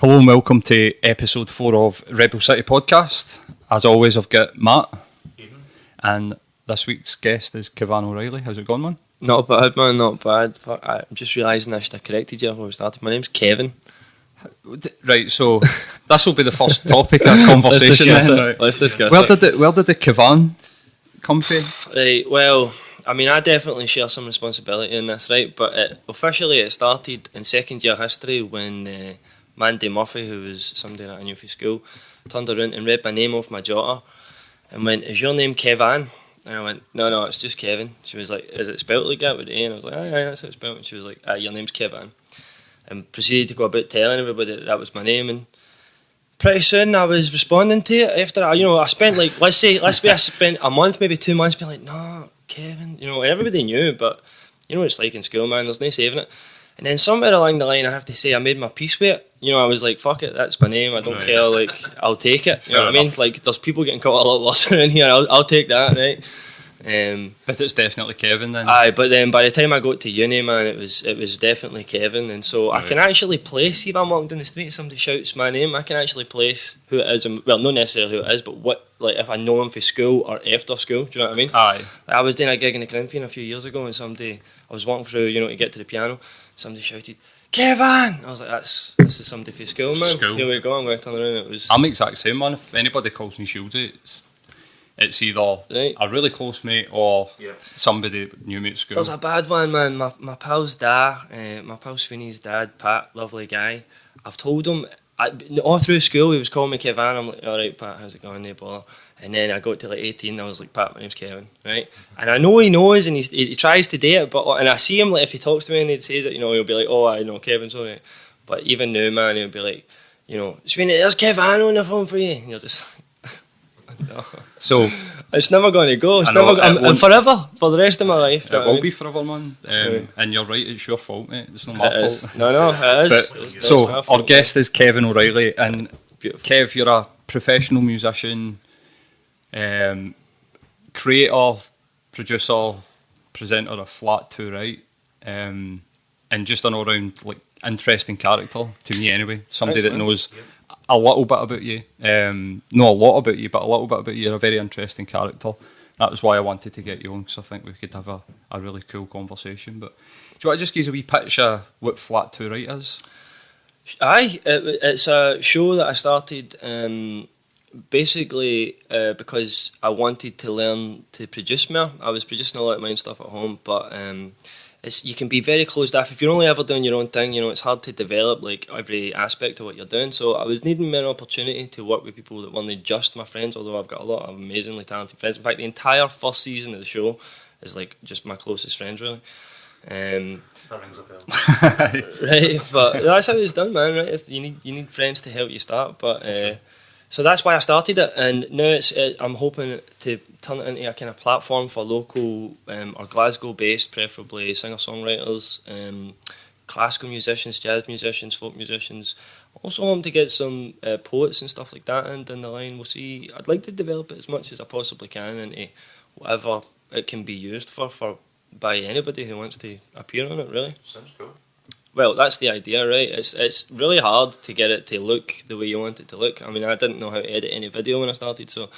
Hello and welcome to episode 4 of Rebel City Podcast. As always, I've got Matt. Evening. And this week's guest is Kevan Reilly. How's it going, man? Not bad, man, not bad. I'm just realising I should have corrected you before we started. My name's Kevin. Right, so this will be the first topic of conversation. Let's discuss Where did the Kevan come from? Right, well, I mean, I definitely share some responsibility in this, right? But officially it started in second year history when Mandy Murphy, who was somebody that I knew from school, turned around and read my name off my jotter and went, "Is your name Kevan?" And I went, no, it's just Kevin. She was like, "Is it spelled like that with A?" And I was like, "Aye, that's how it's spelled." And she was like, "Your name's Kevan." And proceeded to go about telling everybody that was my name. And pretty soon I was responding to it after, I spent like, let's say I spent a month, maybe 2 months being like, "No, Kevin," and everybody knew, but you know what it's like in school, man, there's no saving it. And then somewhere along the line, I have to say, I made my peace with it. I was like, fuck it, that's my name, I don't care, like, I'll take it. You know what I mean? Like, there's people getting caught a lot worse in here, I'll take that, right? But it's definitely Kevin then. Aye, but then by the time I got to uni, man, it was definitely Kevin. And so I can actually place, see if I'm walking down the street and somebody shouts my name, I can actually place who it is, and, well, not necessarily who it is, but what, like, if I know him from school or after school, do you know what I mean? Aye. I was doing a gig in the Corinthian a few years ago, and I was walking through, to get to the piano, somebody shouted, "Kevin!" I was like, this is somebody from school, man. Here we go, I'm going to turn around. I'm the exact same, man. If anybody calls me Shieldsy, it's either a really close mate or somebody that knew me at school. There's a bad one, man. My pal's dad, my pal Sweeney's dad, Pat, lovely guy. I've told him, all through school he was calling me Kevan. I'm like, "Alright, Pat, how's it going, no bother." And then I got to like 18 and I was like, "Pat, my name's Kevin," right? And I know he knows and he tries to do it, and I see him, like, if he talks to me and he says it, he'll be like, "Oh, I know, Kevin's on it." But even now, man, he'll be like, "Sweeney, there's Kevan on the phone for you." And you're just like, no. So it's never going to go. And forever, for the rest of my life. It will be forever, man. And you're right, it's your fault, mate. It's not my fault. No, it is. But, so our guest is Kevan Reilly, and Kev, you're a professional musician, creator, producer, presenter of Flat 2 Right, and just an all-round like interesting character to me anyway. Somebody that knows a little bit about you, not a lot about you, but a little bit about you. You're a very interesting character. That was why I wanted to get you on, because I think we could have a really cool conversation. But do you want to just give us a wee pitch of what Flat 2 Right is? Aye, it's a show that I started basically because I wanted to learn to produce more. I was producing a lot of my own stuff at home, but you can be very closed off if you're only ever doing your own thing. It's hard to develop like every aspect of what you're doing. So I was needing an opportunity to work with people that weren't just my friends, although I've got a lot of amazingly talented friends. In fact, the entire first season of the show is like just my closest friends, really. That rings a bell. Right, but that's how it's done, man. Right, you need friends to help you start, but. Sure. So that's why I started it, and now I'm hoping to turn it into a kind of platform for local or Glasgow-based, preferably singer-songwriters, classical musicians, jazz musicians, folk musicians. Also hoping to get some poets and stuff like that in down the line. We'll see. I'd like to develop it as much as I possibly can into whatever it can be used for by anybody who wants to appear on it, really. Sounds cool. Well, that's the idea, right? It's really hard to get it to look the way you want it to look. I mean, I didn't know how to edit any video when I started, so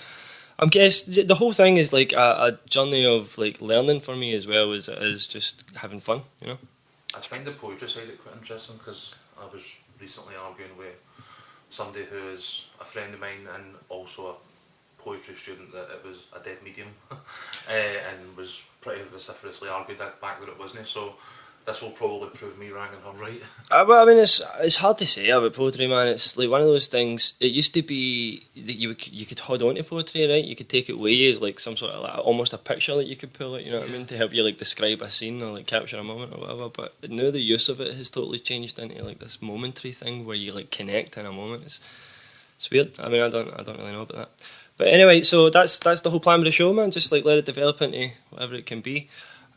I guess the whole thing is like a journey of like learning for me as well as it is just having fun, I find the poetry side of it quite interesting because I was recently arguing with somebody who is a friend of mine and also a poetry student that it was a dead medium and was pretty vociferously argued back that it wasn't, so this will probably prove me wrong and her right. But I mean, it's hard to say about poetry, man. It's like one of those things. It used to be that you could hold on to poetry, right? You could take it away as like some sort of like almost a picture that you could pull it, you know what I mean, to help you like describe a scene or like capture a moment or whatever. But now the use of it has totally changed into like this momentary thing where you like connect in a moment. It's weird. I mean, I don't really know about that. But anyway, so that's the whole plan of the show, man. Just like let it develop into whatever it can be.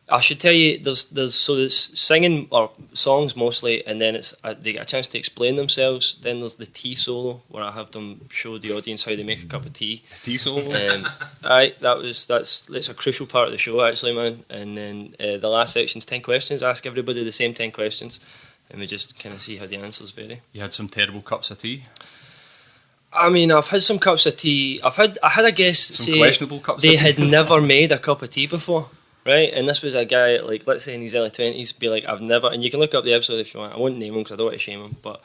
I should tell you, there's singing or songs mostly, and then they get a chance to explain themselves. Then there's the tea solo where I have them show the audience how they make a cup of tea. Tea solo. That's a crucial part of the show actually, man. And then the last section's 10 questions. I ask everybody the same 10 questions. and we just kind of see how the answers vary. You had some terrible cups of tea. I mean, I've had some cups of tea. I had a guest Some say questionable cups they of tea. had never made a cup of tea before, right? And this was a guy, like, let's say in his early 20s, be like, I've never, and you can look up the episode if you want. I won't name him because I don't want to shame him, but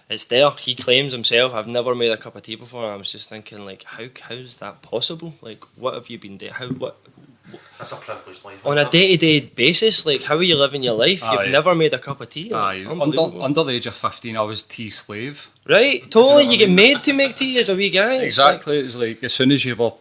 it's there. He claims himself, I've never made a cup of tea before. And I was just thinking, like, how's that possible? Like, what have you been doing? That's a privileged life. On a day-to-day basis, like, how are you living your life? Aye. You've never made a cup of tea? Aye, Like, unbelievable. under the age of 15, I was tea slave. Right? Totally, you get made to make tea as a wee guy. It's Exactly. It was like as soon as you were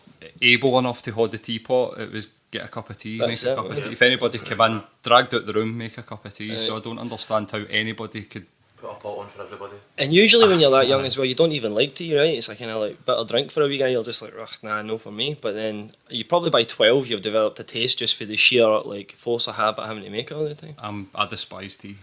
able enough to hold the teapot, it was get a cup of tea, That's make a it, cup of yeah. tea. If anybody came in, dragged out the room, make a cup of tea. So I don't understand how anybody could. Put a pot on for everybody. And usually when you're that young as well, you don't even like tea, right? It's like kind of like bitter drink for a wee guy. You're just like, ugh, nah, no for me. But then you probably by 12 you've developed a taste just for the sheer like force of habit having to make it all the time. I despise tea. You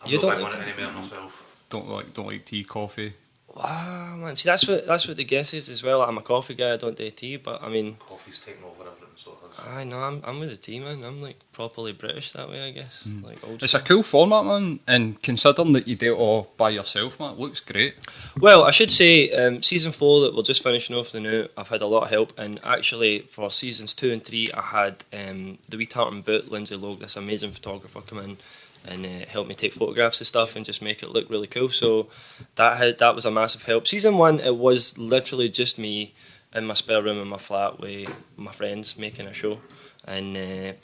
I'm not don't big like on it it? anymore myself. Don't like tea, coffee. Wow, man. See, that's what the guess is as well. Like, I'm a coffee guy. I don't do tea, but I mean, Coffee's taken over everything, so it has. I know I'm with the tea, man. I'm like properly British that way, I guess. Like old It's a school. cool format, man. And considering that you do it all by yourself, man, it looks great. Well, I should say, season 4 that we're just finishing off the new, I've had a lot of help, and actually for seasons 2 and 3, I had the wee tartan boot, Lindsay Logue, this amazing photographer, come in and help me take photographs and stuff and just make it look really cool. So that was a massive help. Season 1, it was literally just me in my spare room in my flat with my friends making a show. And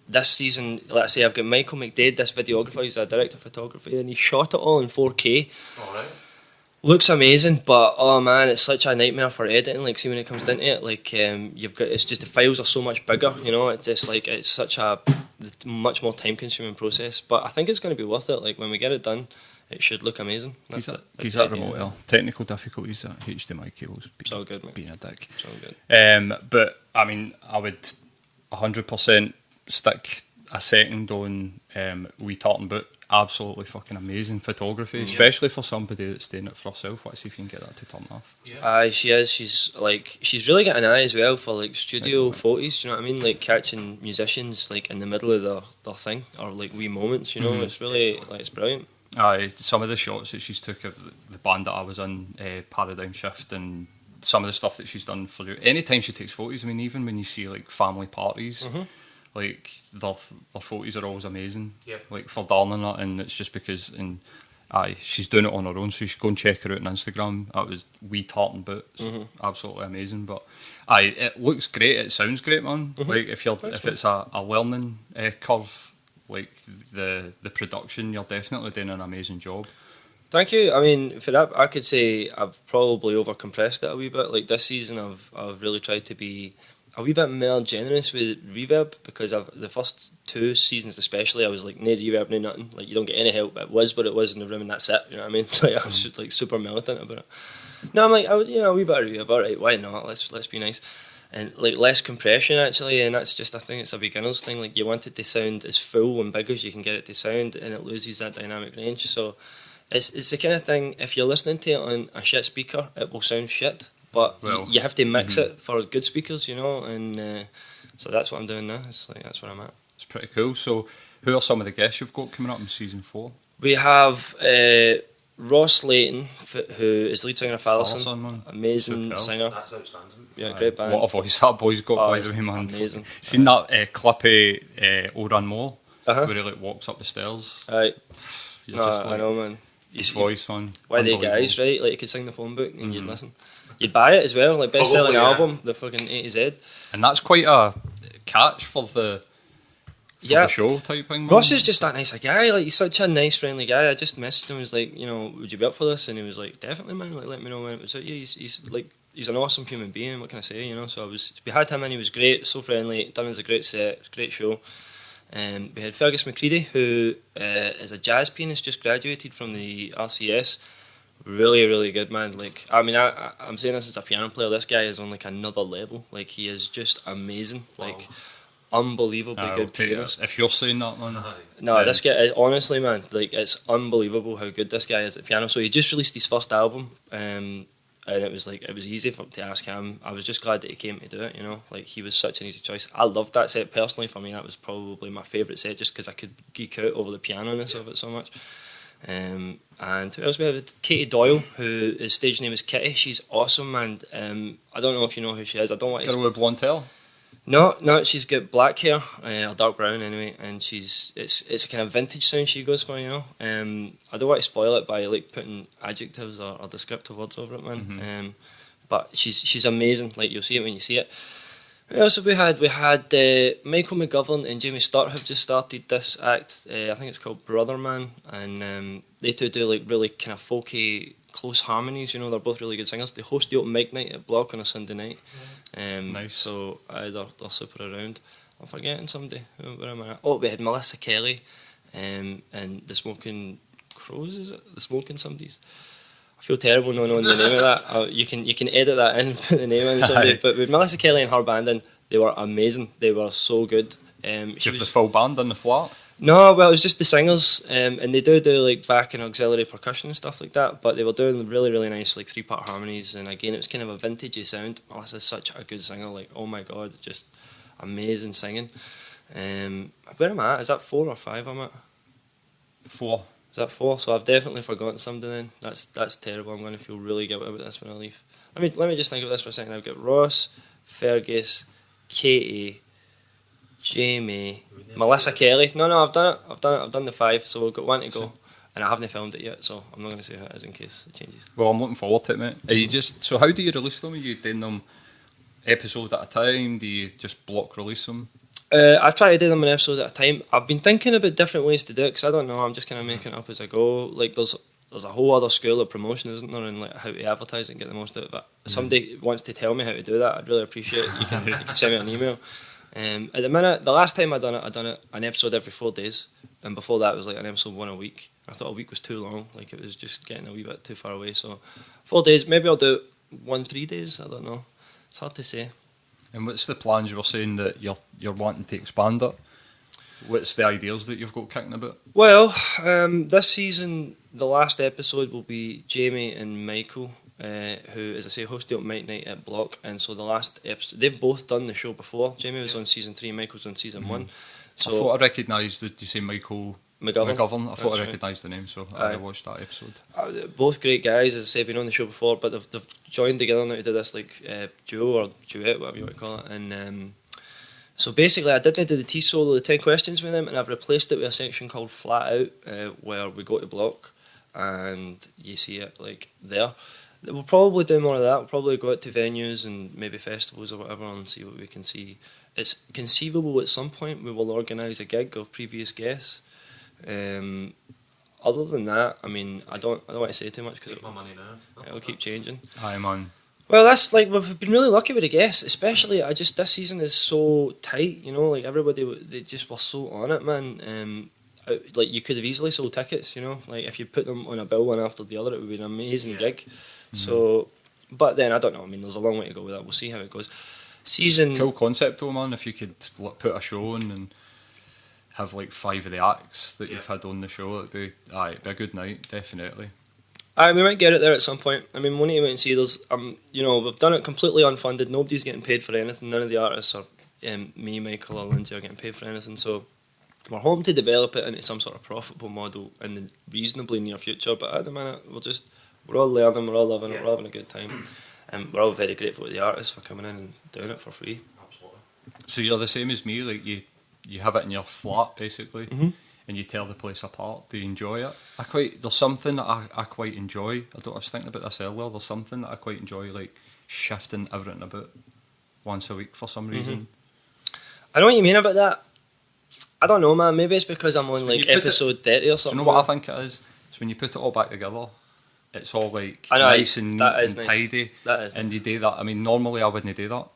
this season, let's say I've got Michael McDade, this videographer, he's a director of photography, and he shot it all in 4K. Alright. Looks amazing, but oh man, it's such a nightmare for editing. Like, see when it comes down to it, like you've got, it's just the files are so much bigger. You know, it's just like it's such a much more time-consuming process. But I think it's going to be worth it. Like when we get it done, it should look amazing. He's That's that the idea. remote L. Technical difficulties, that HDMI cables. It's all good, mate. Being a dick. It's all good. But I mean, I would 100% stick a second on Wee Tartan Boot. Absolutely fucking amazing photography, especially for somebody that's doing it for herself. Let's see if you can get that to turn off. Aye, she is. She's really got an eye as well for like studio photos. Do you know what I mean? Like catching musicians like in the middle of their thing or like wee moments. You know, it's really like it's brilliant. Aye, some of the shots that she's took of the band that I was in, Paradigm Shift, and some of the stuff that she's done for you. Anytime she takes photos, I mean, even when you see like family parties, like their photos are always amazing. Yep. Like for Darling and that, and it's just because, and aye, she's doing it on her own, so you should go and check her out on Instagram. That was Wee Tartan Boots, absolutely amazing. But aye, it looks great. It sounds great, man. Like if it's a learning curve, like the production, you're definitely doing an amazing job. Thank you. I mean, for that, I could say I've probably overcompressed it a wee bit. Like this season, I've really tried to be a wee bit more generous with reverb because the first 2 seasons especially, I was like no reverb, no nothing. Like you don't get any help. It was what it was in the room, and that's it. You know what I mean? Like I was just, like super militant about it. No, I'm like I would, a wee bit of reverb. All right, why not? Let's be nice. And like less compression actually, and that's just, I think it's a beginner's thing. Like you want it to sound as full and big as you can get it to sound, and it loses that dynamic range. So it's the kind of thing, if you're listening to it on a shit speaker, it will sound shit. But you have to mix it for good speakers, you know, and so that's what I'm doing now. It's like that's where I'm at. It's pretty cool. So, who are some of the guests you've got coming up in season 4? We have Ross Layton, who is lead singer of Fallerson, man. amazing Superb. singer. That's outstanding. Yeah, great band. What a voice that boy's got, by it's the way, man. amazing. Seen that clip of Oran Moore, Uh-huh. where he like walks up the stairs. Right. You're No, just I like, know, man. his voice, man. Why they Unbelievable. guys, right? Like you could sing the phone book and you'd listen. You'd buy it as well, like best selling Probably, yeah. album, the fucking A to Z. And that's quite a catch for the show type thing. Man. Ross is just that nice a guy. Like he's such a nice, friendly guy. I just messaged him. Was like, would you be up for this? And he was like, definitely, man. Like, let me know when it was out. Yeah, he's an awesome human being. What can I say? So we had him in. He was great, so friendly. Done us a great set, great show. We had Fergus McCready, who is a jazz pianist, just graduated from the RCS. Really, really good, man. Like, I mean, I'm saying this as a piano player. This guy is on like another level. Like, he is just amazing. Like, unbelievably good pianist. If you're saying that, man. No, this guy, honestly, man, like it's unbelievable how good this guy is at piano. So he just released his first album, and it was easy to ask him. I was just glad that he came to do it. Like he was such an easy choice. I loved that set personally. For me, that was probably my favourite set, just because I could geek out over the piano-ness of it so much. And who else we have? Katie Doyle, who his stage name is Kitty. She's awesome, and I don't know if you know who she is. I don't want to. Girl with blonde hair. No, she's got black hair, or dark brown anyway, and it's a kind of vintage sound she goes for, you know. I don't want to spoil it by like putting adjectives or descriptive words over it, man. But she's amazing. Like, you'll see it when you see it. Who else have we had? We had Michael McGovern and Jamie Sturt have just started this act. I think it's called Brother Man, and they two do like really kind of folky, close harmonies. You know, they're both really good singers. They host the open mic night at Block on a Sunday night. Nice. So they're super around. I'm forgetting somebody. Where am I at? Oh, we had Melissa Kelly, and the Smoking Crows. Is it the Smoking Somebody's? I feel terrible not knowing the name of that. You can edit that in and put the name in somebody. But with Melissa Kelly and her band in, they were amazing. They were so good. She have the full band on the flat? No, well, it was just the singers, and they do like back and auxiliary percussion and stuff like that. But they were doing really, really nice like 3-part harmonies, and again, it was kind of a vintagey sound. Melissa's such a good singer. Like, oh my god, just amazing singing. Where am I at? Is that 4 or 5? I'm at 4. Is that 4? So I've definitely forgotten somebody then. That's terrible. I'm going to feel really guilty about this when I leave. Let me just think of this for a second. I've got Ross, Fergus, Katie, Jamie, Melissa Kelly. No, I've done it. I've done the 5, so we've got 1 to go. And I haven't filmed it yet, so I'm not going to say who it is in case it changes. Well, I'm looking forward to it, mate. Are you so how do you release them? Are you doing them episode at a time? Do you just block release them? I try to do them an episode at a time. I've been thinking about different ways to do it, because I don't know, I'm just kind of making it up as I go. Like, there's a whole other school of promotion, isn't there, and like how to advertise it and get the most out of it. If somebody wants to tell me how to do that, I'd really appreciate it. You can send me an email. At the minute, the last time I done it an episode every 4 days, and before that it was like an episode 1 a week. I thought a week was too long, like it was just getting a wee bit too far away. So 4 days, maybe I'll do 1 3 days. I don't know. It's hard to say. And what's the plans? You were saying that you're wanting to expand it. What's the ideas that you've got kicking about? Well, this season, the last episode will be Jamie and Michael, who, as I say, host the open mic night at Block. And so the last episode, they've both done the show before. Jamie was on season 3, Michael's on season 1. So I thought I recognised, did you say Michael McGovern? I thought I recognised the name, so I watched that episode. Both great guys, as I say, been on the show before, but they've joined together now to do this like duo or duet, whatever you want to call it. And so basically, I didn't do the T solo, the 10 questions with them, and I've replaced it with a section called Flat Out, where we go to Block and you see it like there. We'll probably do more of that. We'll probably go out to venues and maybe festivals or whatever and see what we can see. It's conceivable at some point we will organise a gig of previous guests. Other than that, I mean, I don't want to say too much because it'll keep changing. Hi, man. Well, that's like, we've been really lucky with the guests, especially this season is so tight, you know, like everybody, they just were so on it, man. Like, you could have easily sold tickets, you know, like if you put them on a bill one after the other, it would be an amazing gig. So, but then I don't know, I mean, there's a long way to go with that. We'll see how it goes. Cool concept though, man. If you could put a show on and have like 5 of the acts that you've had on the show, it'd be a good night, definitely. We might get it there at some point. I mean, we need to wait and see. There's, you know, we've done it completely unfunded. Nobody's getting paid for anything. None of the artists or me, Michael, or Lindsay are getting paid for anything. So we're hoping to develop it into some sort of profitable model in the reasonably near future. But at the minute, we're all learning, we're all loving it, we're having a good time, and we're all very grateful to the artists for coming in and doing it for free. Absolutely. So you're the same as me, like you have it in your flat basically, and you tear the place apart. Do you enjoy it? There's something that I quite enjoy. I was thinking about this earlier. There's something that I quite enjoy, like shifting everything about once a week for some reason. I know what you mean about that. I don't know, man. Maybe it's because I'm on like episode 30 or something. Do you know what I think it is? It's when you put it all back together, it's all like nice and neat and nice. tidy. That is and nice. you do that. I mean, normally I wouldn't do that.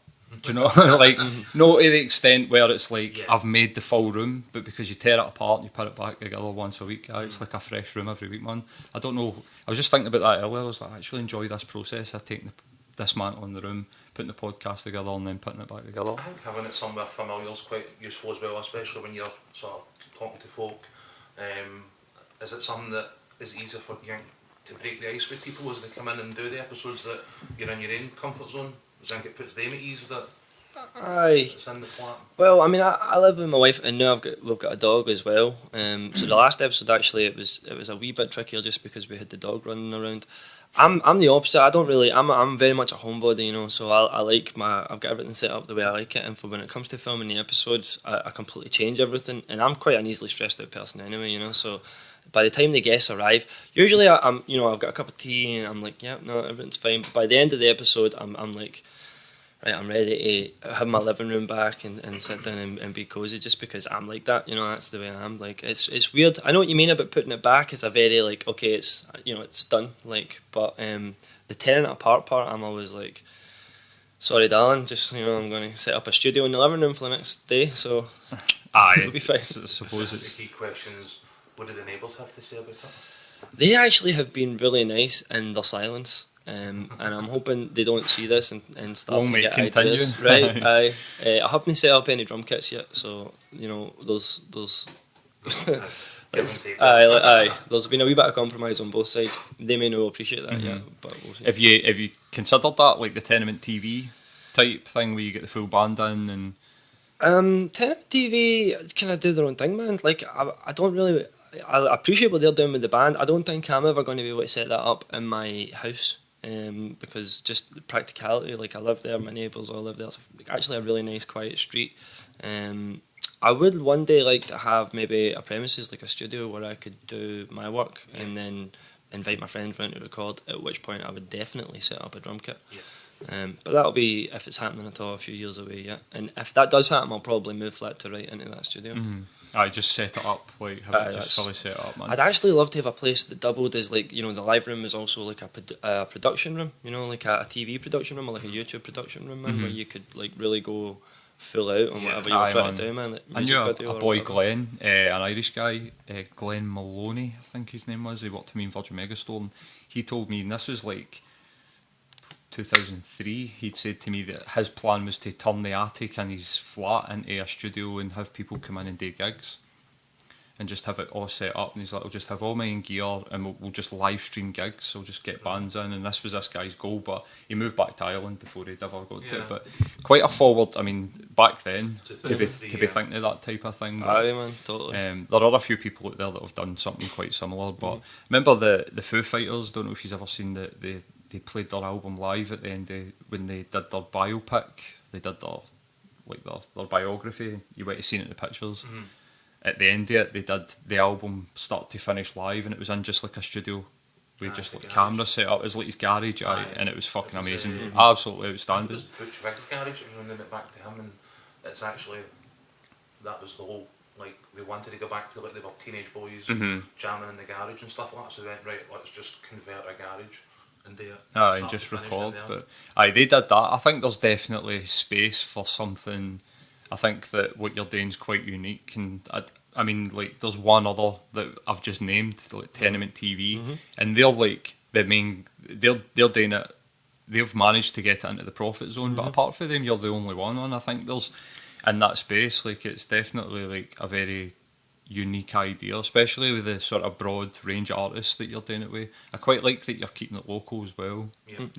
Do you know? Like, not to the extent where it's like I've made the full room, but because you tear it apart and you put it back together once a week, it's like a fresh room every week, man. I don't know. I was just thinking about that earlier. I was like, I actually enjoy this process of taking dismantling the room, putting the podcast together, and then putting it back together. I think having it somewhere familiar is quite useful as well, especially when you're sort of talking to folk. Is it something that is easier for you to break the ice with people as they come in and do the episodes, that you're in your own comfort zone? Do you think it puts them at ease that Aye. It's in the flat. Well, I mean, I live with my wife, and now we've got a dog as well. So the last episode actually it was a wee bit trickier just because we had the dog running around. I'm the opposite. I don't really. I'm very much a homebody, you know. So I like I've got everything set up the way I like it. And for when it comes to filming the episodes, I completely change everything. And I'm quite an easily stressed out person anyway, you know. So by the time the guests arrive, usually I'm you know I've got a cup of tea and I'm like, yeah, no, everything's fine. But by the end of the episode, I'm like, right, I'm ready to have my living room back and sit down and be cozy just because I'm like that, you know, that's the way I am. Like, it's weird. I know what you mean about putting it back. It's a very, like, okay, it's, you know, it's done. Like, but the tearing it apart part, I'm always like, sorry, darling, just, you know, I'm going to set up a studio in the living room for the next day, so it'll be fine. I suppose The it's... key question is, what do the neighbours have to say about it? They actually have been really nice in their silence. And I'm hoping they don't see this and start Long to may get it continue. ideas. Right, I haven't set up any drum kits yet, so you know those. Give and take. There's been a wee bit of compromise on both sides. They may not appreciate that yet, but we'll see. Have you considered that, like the Tenement TV type thing where you get the full band in and... Tenet TV kind of do their own thing, man. Like I don't really. I appreciate what they're doing with the band. I don't think I'm ever going to be able to set that up in my house. Because just the practicality, like I live there, my neighbours all live there. It's actually a really nice, quiet street. I would one day like to have maybe a premises, like a studio, where I could do my work and then invite my friends round to record. At which point, I would definitely set up a drum kit. Yeah. But that'll be, if it's happening at all, a few years away. Yeah, and if that does happen, I'll probably move flat to right into that studio. I just set it up, like have it just fully set up, man. I'd actually love to have a place that doubled as, like, you know, the live room is also like a production room, you know, like a TV production room or like a YouTube production room, man, where you could like really go full out on whatever you were trying to do, man. Like, I knew a boy, whatever. Glenn, an Irish guy, Glenn Maloney, I think his name was. He worked with me in Virgin Megastore, and he told me, and this was like 2003, he'd said to me that his plan was to turn the attic in his flat into a studio and have people come in and do gigs and just have it all set up. And he's like, I'll just have all my own gear and we'll just live stream gigs, so we'll just get bands in. And this was this guy's goal, but he moved back to Ireland before he'd ever got to it. But quite a forward, I mean, back then, to be thinking of that type of thing. Aye, man, totally. There are a few people out there that have done something quite similar, but remember the Foo Fighters, don't know if you've ever seen they played their album live at the end when they did their biopic. They did their biography. You might have seen it in the pictures. At the end of it, they did the album start to finish live, and it was in just like a studio with just like cameras set up. It was like his garage, and it was fucking amazing. Absolutely outstanding. It was Butch Vig's garage, and when they went back to him, and it's actually, that was the whole, like, they wanted to go back to, like, they were teenage boys jamming in the garage and stuff like that, so they went, right, let's just convert a garage and do it. And just record. But they did that. I think there's definitely space for something. I think that what you're doing is quite unique, and I mean, like, there's one other that I've just named, like Tenement TV, and they're like the main. They're doing it. They've managed to get it into the profit zone, but apart from them, you're the only one on. I think there's in that space, like, it's definitely like a very unique idea, especially with the sort of broad range of artists that you're doing it with. I quite like that you're keeping it local as well.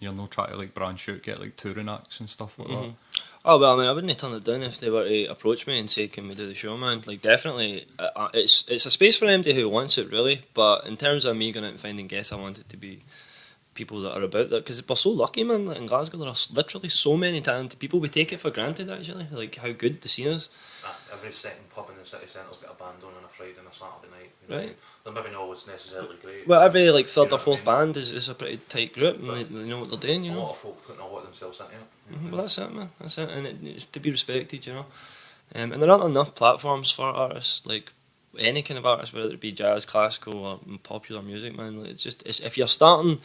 You're not trying to like branch out, get like touring acts and stuff like that. Oh, well, I mean, I wouldn't have turned it down if they were to approach me and say, can we do the show, man? Like, definitely, it's a space for anybody who wants it, really. But in terms of me going out and finding guests, I want it to be people that are about that, because we're so lucky, man. Like, in Glasgow, there are literally so many talented people. We take it for granted, actually, like how good the scene is. Every second pub in the city centre's got a band on a Friday and a Saturday night. You know? Right. They're maybe not always necessarily great. Well, every like third You know or fourth what I mean? band is a pretty tight group, and they know what they're doing, you A know. lot of folk putting a lot of themselves into it. Well, that's it, man. That's it, and it's to be respected, you know. And there aren't enough platforms for artists, like any kind of artist, whether it be jazz, classical, or popular music, man. Like, it's if you're starting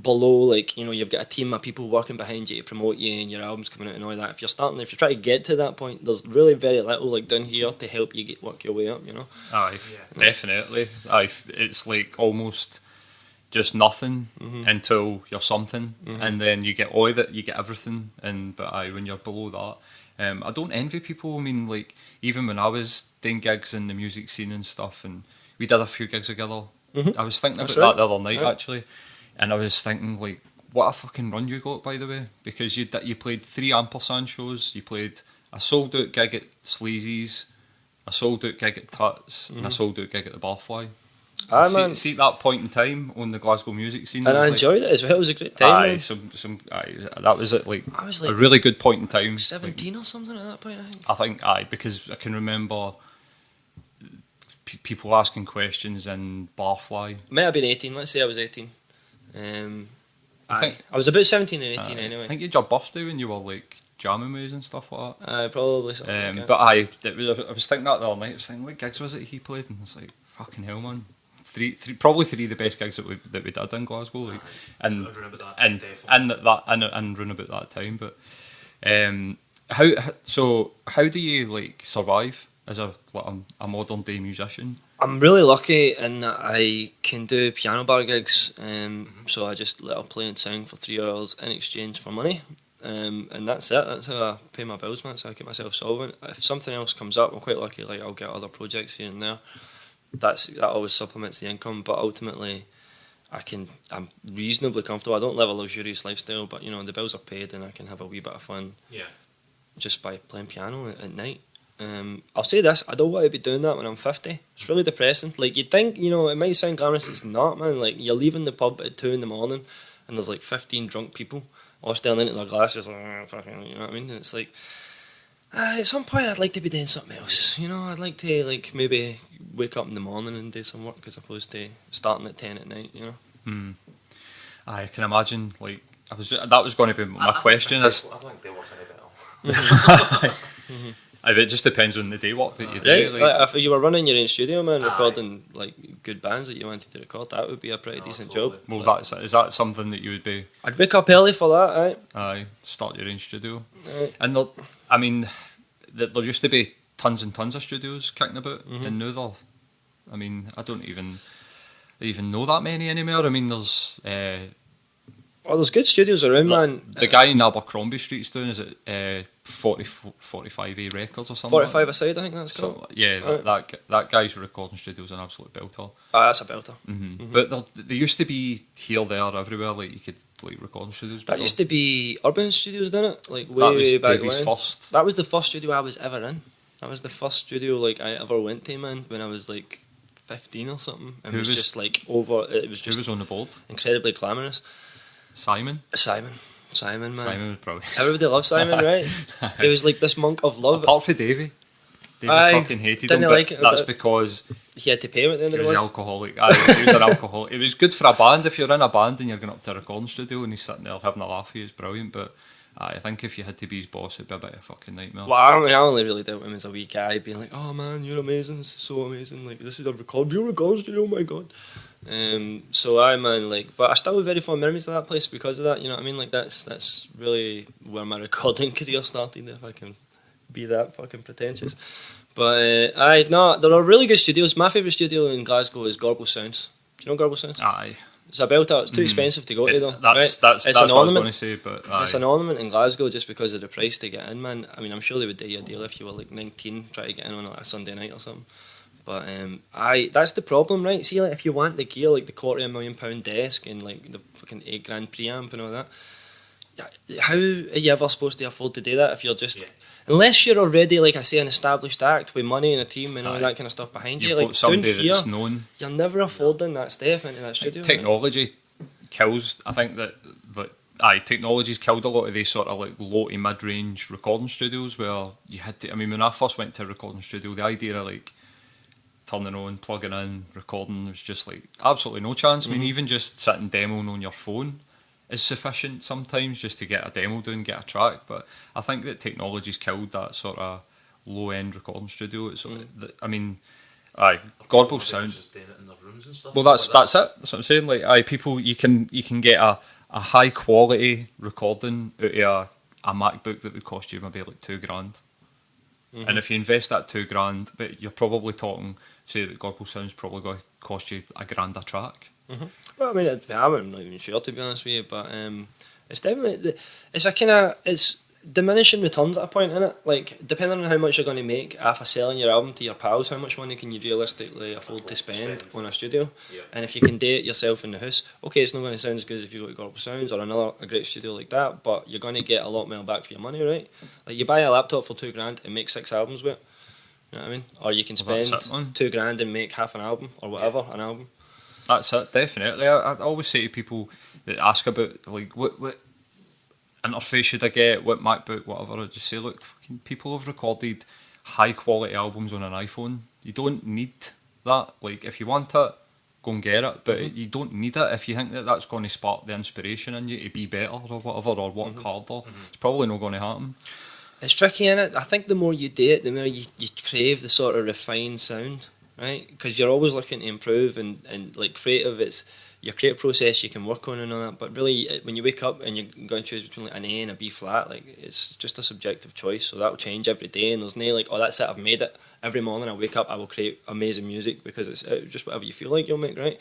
below, like, you know, you've got a team of people working behind you to promote you and your albums coming out and all that. If you're trying to get to that point, there's really very little like down here to help you work your way up, you know. Definitely. It's like almost just nothing until you're something, and then you get all that, you get everything. But when you're below that, I don't envy people. I mean, like, even when I was doing gigs in the music scene and stuff, and we did a few gigs together. I was thinking about that the other night, actually, and I was thinking, like, what a fucking run you got, by the way, because you played 3 Ampersand shows, you played a sold out gig at Sleazy's, a sold out gig at Tuts, and a sold out gig at the Barfly. See at that point in time on the Glasgow music scene, and I enjoyed it as well. It was a great time. That was it. Like, I was a really good point in time. 17 or something at that point, I think. Because I can remember people asking questions in Barfly. Might have been 18. Let's say I was 18. I was about 17 and 18 anyway. I think you had your birthday when you were like jamming with us and stuff like that. Probably something like that. But I was thinking that the other night. I was thinking, what gigs was it he played? And I was like, fucking hell, man. Probably three of the best gigs that we did in Glasgow, like, and run about that time. But how do you like survive as a modern day musician? I'm really lucky in that I can do piano bar gigs, so I just let her play and sing for 3 hours in exchange for money, and that's it. That's how I pay my bills, man. So I keep myself solvent. If something else comes up, I'm quite lucky. Like, I'll get other projects here and there. That always supplements the income, but ultimately I'm reasonably comfortable. I don't live a luxurious lifestyle, but the bills are paid and I can have a wee bit of fun just by playing piano at night. I'll say this, I don't want to be doing that when I'm 50. It's really depressing. Like, you'd think, it might sound glamorous, it's not, man. Like, you're leaving the pub at 2 in the morning and there's like 15 drunk people all staring into their glasses, like, fucking, you know what I mean? And it's like, at some point I'd like to be doing something else. I'd like to maybe wake up in the morning and do some work as opposed to starting at 10 at night. I can imagine. Like, that was going to be my question. I think they work any better. It just depends on the day work that you do. Right, like, if you were running your own studio, man, recording like good bands that you wanted to record, that would be a pretty decent job. Well, is that something that you would be? I'd wake up early for that, right? Aye, start your own studio. Right. And there used to be tons and tons of studios kicking about, and now I don't even know that many anymore. I mean, there's there's good studios around, man. The guy in Abercrombie Street's doing, is it 45A Records or something? 45 aside, I think that's called. That guy's recording studio's an absolute belter. That's a belter. But there used to be here, there, everywhere. Like, you could recording studios. That used to be Urban Studios, didn't it? Like, way back Davey's when. First. That was the first studio I was ever in. That was the first studio I ever went to, man. When I was 15 or something. It was just over. It was just. Who was on the board? Incredibly glamorous. Simon, man. Simon was probably. Everybody loves Simon, right? He was like this monk of love. Apart from Davey fucking hated him, but that's because he had to pay him at the end of the month. He was an alcoholic. He was an alcoholic. It was good for a band. If you're in a band and you're going up to a recording studio and he's sitting there having a laugh with you, it's brilliant. But I think if you had to be his boss, it'd be a bit of a fucking nightmare. Well, I only really dealt with him as a wee guy, being like, "Oh man, you're amazing. This is so amazing. Like, this is a recording studio. Oh my god." But I still have very fond memories of that place because of that. You know what I mean? Like, that's really where my recording career started, if I can be that fucking pretentious. But there are really good studios. My favourite studio in Glasgow is Gorble Sounds. Do you know Gorble Sounds? Aye. It's a belter. It's too expensive to go to though. That's what I was going to say. But it's an ornament in Glasgow just because of the price to get in, man. I mean, I'm sure they would do you a deal if you were 19, try to get in on a Sunday night or something. But that's the problem, right? See, if you want the gear, like the £250,000 desk and the fucking $8,000 preamp and all that, how are you ever supposed to afford to do that if you're just unless you're already, like I say, an established act with money and a team and all that kind of stuff behind you? Like, down here, that's known. You're never affording that step into that studio. Technology kills. I think that technology's killed a lot of these sort of low to mid range recording studios where you had to. I mean, when I first went to a recording studio, the idea of turning on, plugging in, recording was just absolutely no chance. I mean, even just sitting demoing on your phone is sufficient sometimes just to get a demo done, get a track. But I think that technology's killed that sort of low end recording studio. I mean, Gorble Sound. Well, that's it. That's what I'm saying. People, you can get a high quality recording out of a MacBook that would cost you maybe $2,000. And if you invest that $2,000, but you're probably talking, say that Gorble Sound's probably going to cost you $1,000 a track. Well, I mean, I'm not even sure, to be honest with you, but it's definitely it's a kind of diminishing returns at a point, innit? Like, depending on how much you're going to make after selling your album to your pals, how much money can you realistically afford to spend on a studio? Yeah. And if you can do it yourself in the house, okay, it's not going to sound as good as if you go to Gorp Sounds or a great studio like that, but you're going to get a lot more back for your money, right? Like, you buy a laptop for $2,000 and make 6 albums with it. You know what I mean? Or you can spend $2,000 and make half an album or whatever, an album. That's it, definitely. I always say to people that ask about like what interface should I get, what MacBook, whatever. I just say, look, fucking people have recorded high quality albums on an iPhone. You don't need that. Like, if you want it, go and get it. But you don't need it if you think that that's going to spark the inspiration in you to be better or whatever, or work harder. It's probably not going to happen. It's tricky, innit? I think the more you do it, the more you crave the sort of refined sound, right? Because you're always looking to improve and like creative, it's your creative process you can work on and all that. But really, when you wake up and you're going to choose between like an A and a B flat, like it's just a subjective choice. So that will change every day, and there's no like, oh, that's it, I've made it. Every morning I wake up, I will create amazing music because it's just whatever you feel like you'll make, right?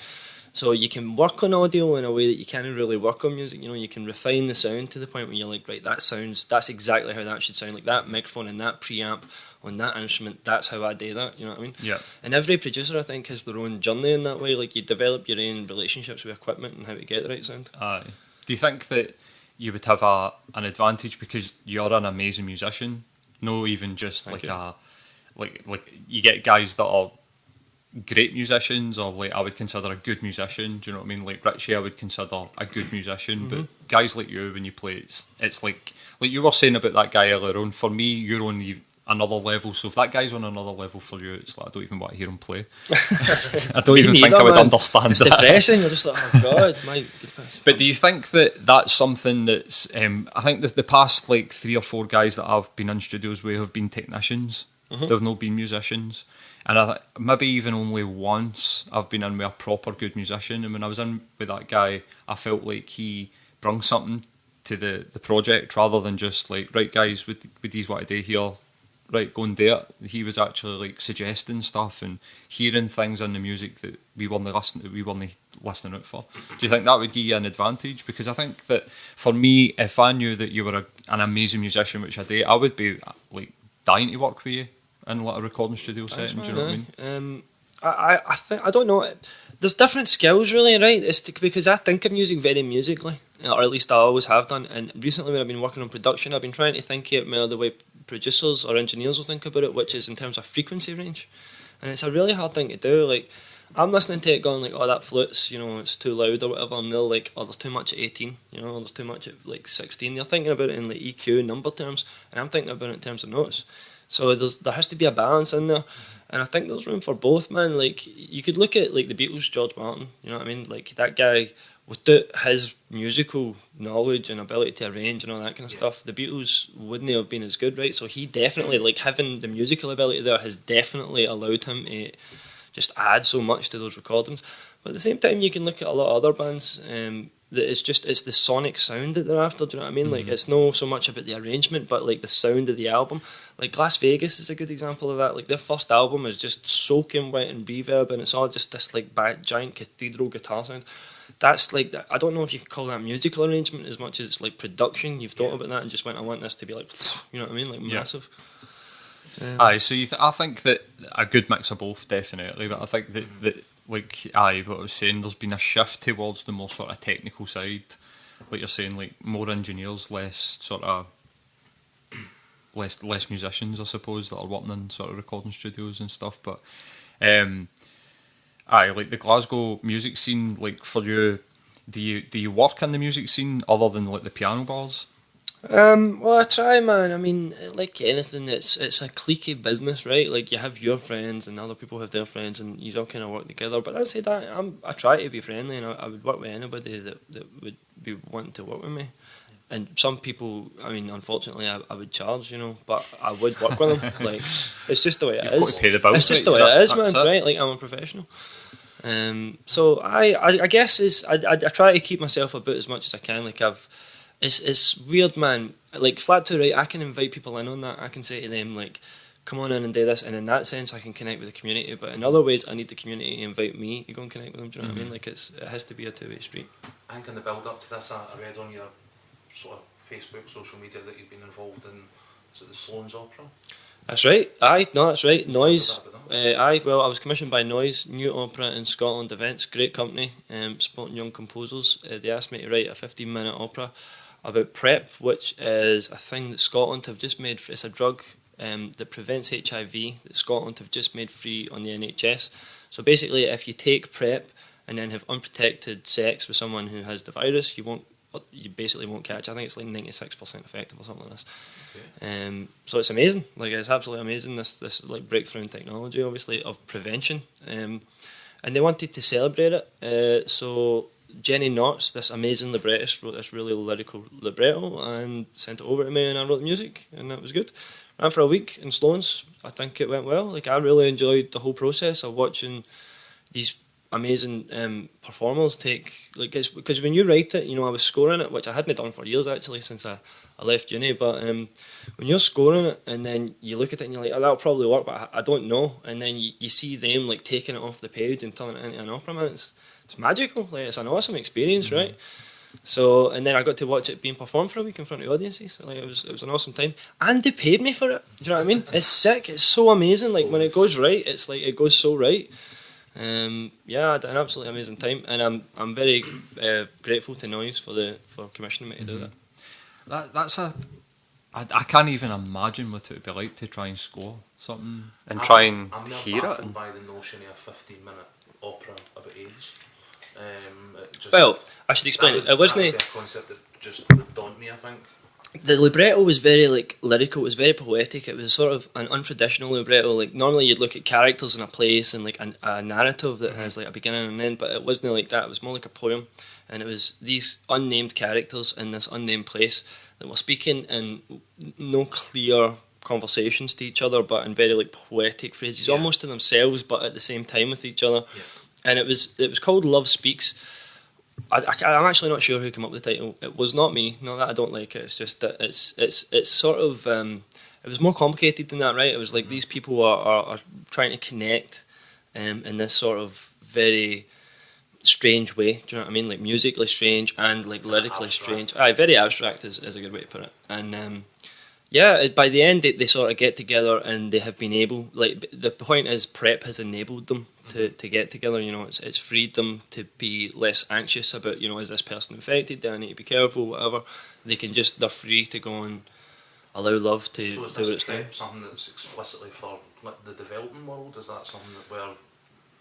So you can work on audio in a way that you can't really work on music. You know, you can refine the sound to the point where you're like, right, that's exactly how that should sound. Like that microphone and that preamp on that instrument, that's how I do that. You know what I mean? Yeah. And every producer, I think, has their own journey in that way. Like you develop your own relationships with equipment and how to get the right sound. Aye. Do you think that you would have an advantage because you're an amazing musician? No, even just Thank like you. like you get guys that are great musicians, or like I would consider a good musician. Do you know what I mean? Like Richie, I would consider a good musician, but guys like you, when you play, it's like you were saying about that guy earlier on. For me, you're on another level. So if that guy's on another level for you, it's like I don't even want to hear him play. I don't even think I would understand it's that. It's depressing. You're just like, oh god, my goodness. But do you think that that's something that's? I think that the past like 3 or 4 guys that I've been in studios with have been technicians. They've not been musicians. And maybe even only once I've been in with a proper good musician. And when I was in with that guy, I felt like he brought something to the project rather than just like, right guys, what these want to do here, right, go and do it. He was actually like suggesting stuff and hearing things in the music that we weren't listening out for. Do you think that would give you an advantage? Because I think that for me, if I knew that you were an amazing musician, which I do, I would be like dying to work with you in like a recording studio setting. Do you know what I mean? I think, I don't know. There's different skills, really, right? Because I think of music very musically, or at least I always have done. And recently, when I've been working on production, I've been trying to think of it the way producers or engineers will think about it, which is in terms of frequency range. And it's a really hard thing to do. Like, I'm listening to it going like, oh, that flute's, you know, it's too loud or whatever, and they're like, oh, there's too much at 18, you know, there's too much at like 16. They're thinking about it in like EQ number terms, and I'm thinking about it in terms of notes. So there has to be a balance in there, and I think there's room for both, man. Like, you could look at like the Beatles, George Martin, you know what I mean? Like, that guy, without his musical knowledge and ability to arrange and all that kind of stuff, the Beatles wouldn't have been as good, right? So he definitely, like, having the musical ability there has definitely allowed him to just add so much to those recordings. But at the same time, you can look at a lot of other bands that it's the sonic sound that they're after. Do you know what I mean? Like, it's no so much about the arrangement, but like the sound of the album. Like Las Vegas is a good example of that. Like, their first album is just soaking wet in reverb, and it's all just this like giant cathedral guitar sound. That's like, I don't know if you could call that musical arrangement as much as it's like production. You've thought about that and just went, I want this to be like, you know what I mean, like massive. Aye, so I think that a good mix of both, definitely. But I think that like, aye, what I was saying, there's been a shift towards the more sort of technical side. Like you're saying, like more engineers, less sort of less musicians, I suppose, that are working in sort of recording studios and stuff. But aye, like the Glasgow music scene, like for you, do you work in the music scene other than like the piano bars? Well, I try, man. I mean, like anything, it's a cliquey business, right? Like, you have your friends and other people have their friends, and you all kind of work together. But I'd say that I try to be friendly, and I would work with anybody that would be wanting to work with me. And some people, I mean, unfortunately, I would charge, you know, but I would work with them. Like, it's just the way it is. You've got to pay the bills, it's just the way it is, man. Right? Like, I'm a professional. So I guess I try to keep myself about as much as I can. Like, It's weird, man. Like, Flat 2 Right, I can invite people in on that. I can say to them, like, come on in and do this. And in that sense, I can connect with the community. But in other ways, I need the community to invite me to go and connect with them. Do you know what I mean? Like, it has to be a two-way street. I think in the build-up to this, I read on your sort of Facebook, social media, that you've been involved in, is it the Sloan's Opera? That's right. Aye, no, that's right. Noise. Talk about that. Aye, well, I was commissioned by Noise, New Opera in Scotland Events, great company, supporting young composers. They asked me to write a 15-minute opera about PrEP, which is a thing that Scotland have just made. It's a drug that prevents HIV that Scotland have just made free on the NHS. So basically, if you take PrEP and then have unprotected sex with someone who has the virus, you basically won't catch. I think it's like 96% effective or something like this. Okay. So it's amazing. Like, it's absolutely amazing. This like breakthrough in technology, obviously, of prevention. And they wanted to celebrate it. So Jenny Knotts, this amazing librettist, wrote this really lyrical libretto and sent it over to me, and I wrote the music, and that was good. Ran for a week in Sloan's. I think it went well. Like, I really enjoyed the whole process of watching these amazing performers take, like, because when you write it, you know, I was scoring it, which I hadn't done for years actually since I left uni, but when you're scoring it and then you look at it and you're like, oh, that'll probably work, but I don't know, and then you see them like taking it off the page and turning it into an opera, man, it's magical. Like, it's an awesome experience, right? So, and then I got to watch it being performed for a week in front of audiences. Like, it was an awesome time, and they paid me for it. Do you know what I mean? It's sick. It's so amazing. Like, when it goes right, it's like it goes so right. Yeah, I had an absolutely amazing time, and I'm very grateful to Noise for commissioning me to do that. That's a. I can't even imagine what it would be like to try and score something and I'm try and I'm now hear it. baffled by the notion of a 15-minute opera about AIDS. It just, Well, I should explain it. It that wasn't. would be a concept that just would daunt me, I think. The libretto was very like lyrical. It was very poetic. It was sort of an untraditional libretto. Like, normally you'd look at characters in a place and like a narrative that has like a beginning and end, but it wasn't like that. It was more like a poem, and it was these unnamed characters in this unnamed place that were speaking in no clear conversations to each other, but in very like poetic phrases, almost to themselves, but at the same time with each other. Yeah. And it was called Love Speaks. I'm actually not sure who came up with the title. It was not me. Not that I don't like it. It's just that it's sort of it was more complicated than that, right? It was like these people are trying to connect in this sort of very strange way. Do you know what I mean? Like, musically strange and like lyrically strange. Aye, very abstract is a good way to put it. And yeah, by the end they sort of get together, and they have been able, like, the point is PrEP has enabled them to get together. You know, it's freed them to be less anxious about, you know, is this person infected, do I need to be careful, whatever. They're free to go and allow love to So is do what this it's doing. PrEP something that's explicitly for like the developing world? Is that something that where,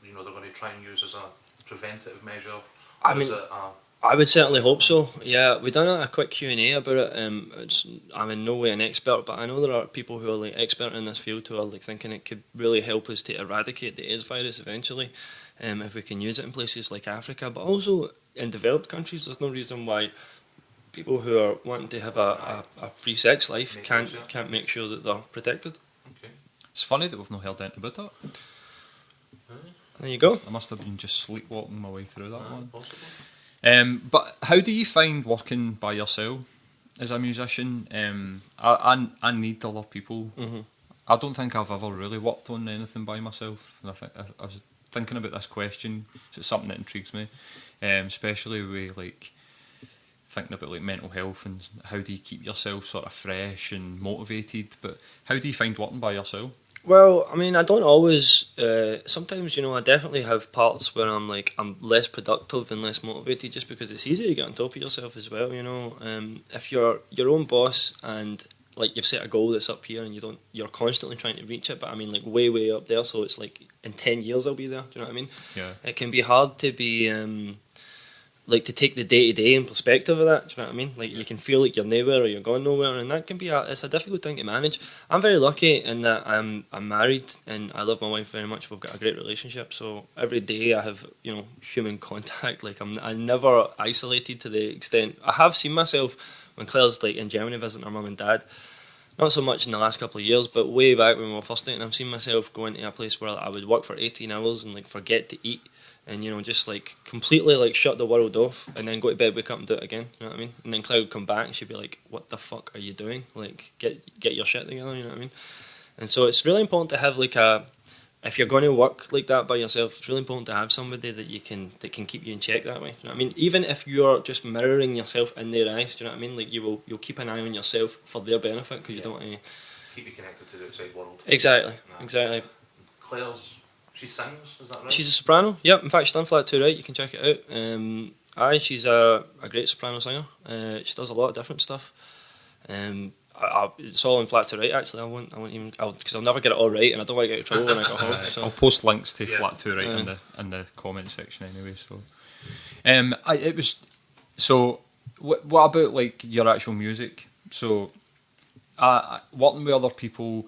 you know, they're going to try and use as a preventative measure? I Or mean, is it I would certainly hope so. Yeah, we done a quick Q&A about it. I'm in no way an expert, but I know there are people who are like expert in this field who are like thinking it could really help us to eradicate the AIDS virus eventually, if we can use it in places like Africa, but also in developed countries. There's no reason why people who are wanting to have a free sex life can't make sure that they're protected. okay? It's funny that we've not heard anything about it. There you go. I must have been just sleepwalking my way through that one. Possibly. But how do you find working by yourself as a musician? I need to love people. Mm-hmm. I don't think I've ever really worked on anything by myself. And I was thinking about this question. So it's something that intrigues me, especially with like thinking about like mental health and how do you keep yourself sort of fresh and motivated. But how do you find working by yourself? Well, I mean, I don't always. Sometimes, you know, I definitely have parts where I'm less productive and less motivated, just because it's easy to get on top of yourself as well. You know, if you're your own boss and like you've set a goal that's up here and you're constantly trying to reach it, but I mean, like way up there. So it's like in 10 years I'll be there. Do you know what I mean? Yeah. It can be hard to be like to take the day to day in perspective of that. Do you know what I mean? Like, you can feel like you're nowhere or you're going nowhere, and that can be it's a difficult thing to manage. I'm very lucky in that I'm married and I love my wife very much. We've got a great relationship, so every day I have, you know, human contact. Like, I'm never isolated to the extent. I have seen myself when Claire's like in Germany visiting her mum and dad. Not so much in the last couple of years, but way back when we were first dating, I've seen myself going to a place where I would work for 18 hours and like forget to eat. And, you know, just like completely like shut the world off, and then go to bed, wake up and do it again. You know what I mean? And then Claire would come back and she'd be like, "What the fuck are you doing? Like, get your shit together." You know what I mean? And so it's really important to have like a if you're going to work like that by yourself, it's really important to have somebody that can keep you in check that way. You know what I mean? Even if you're just mirroring yourself in their eyes, do you know what I mean? Like you'll keep an eye on yourself for their benefit because you don't want to keep you connected to the outside world. Exactly. Claire's, she sings, is that right? She's a soprano. Yep. In fact, she's done Flat 2 Right. You can check it out. She's a great soprano singer. She does a lot of different stuff. It's all in Flat 2 Right. Actually, I won't even because I'll never get it all right, and I don't want to get in trouble when I go home. So. I'll post links to Flat 2 Right in the comment section anyway. So, it was so. What about like your actual music? So, working with other people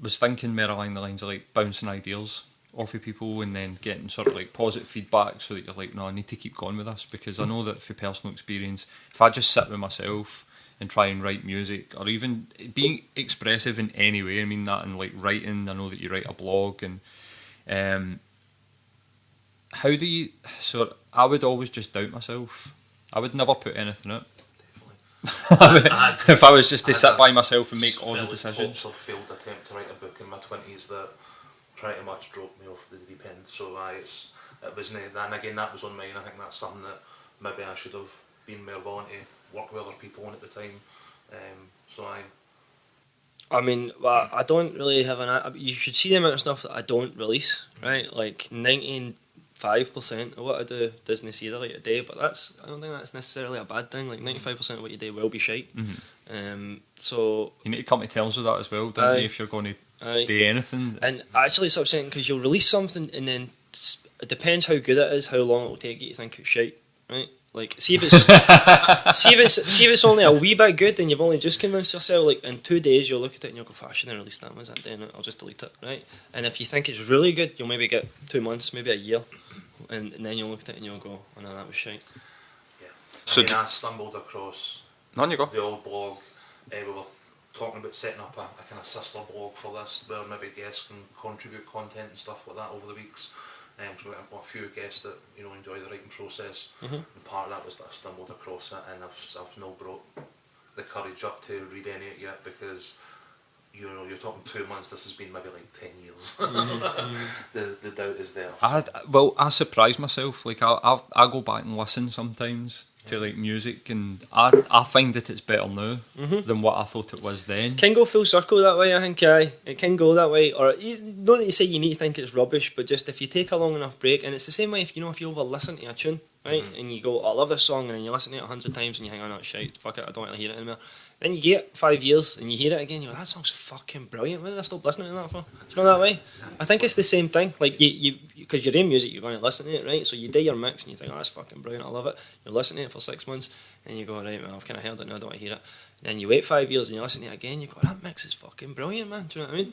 was thinking more along the lines of like bouncing ideas off of people and then getting sort of like positive feedback so that you're like, no, I need to keep going with this, because I know that for personal experience, if I just sit with myself and try and write music, or even being expressive in any way, I mean that in like writing, I know that you write a blog, and how do you, so I would always just doubt myself. I would never put anything out. If I was just to sit by myself and make all the decisions. Failed attempt to write a book in my 20s that pretty much dropped me off the deep end. So it was, and again that was on mine. I think that's something that maybe I should have been more willing to work with other people on at the time. I mean, well, I don't really have you should see the amount of stuff that I don't release, right? Like 95% of what I do doesn't see the light of day, but I don't think that's necessarily a bad thing. Like 95% of what you do will be shite. Mm-hmm. So you need to come to terms with that as well, don't you? If you're going to do anything. And actually, it's upsetting because you'll release something and then it depends how good it is, how long it will take you to think it's shite, right? Like, see if it's only a wee bit good and you've only just convinced yourself. Like in 2 days, you'll look at it and you'll go, I shouldn't release that. Was that doing it? I'll just delete it, right? And if you think it's really good, you'll maybe get 2 months, maybe a year, and then you'll look at it and you'll go, oh no, that was shite. Yeah. So I stumbled across the old blog. We were talking about setting up a kind of sister blog for this, where maybe guests can contribute content and stuff like that over the weeks. So we have a few guests that enjoy the writing process, and part of that was that I stumbled across it, and I've not brought the courage up to read any of it yet, because you're talking 2 months. This has been maybe like 10 years. The doubt is there. I surprise myself. Like I go back and listen sometimes to like music, and I find that it's better now than what I thought it was then. Can go full circle that way, I think. It can go that way, or not that you say you need to think it's rubbish, but just if you take a long enough break, and it's the same way if you over listen to a tune, right, and you go, I love this song, and then you listen to it 100 times and you think, oh no, it's shite, fuck it, I don't want to hear it anymore. Then you get 5 years and you hear it again, you go, that song's fucking brilliant. Why did I stop listening to that for? Do you know that way? I think it's the same thing. Like you because you're in music, you're going to listen to it, right? So you do your mix and you think, oh, that's fucking brilliant, I love it. You're listening to it for 6 months, and you go, right, well, I've kind of heard it now, I don't want to hear it. And then you wait 5 years and you listen to it again, you go, that mix is fucking brilliant, man. Do you know what I mean?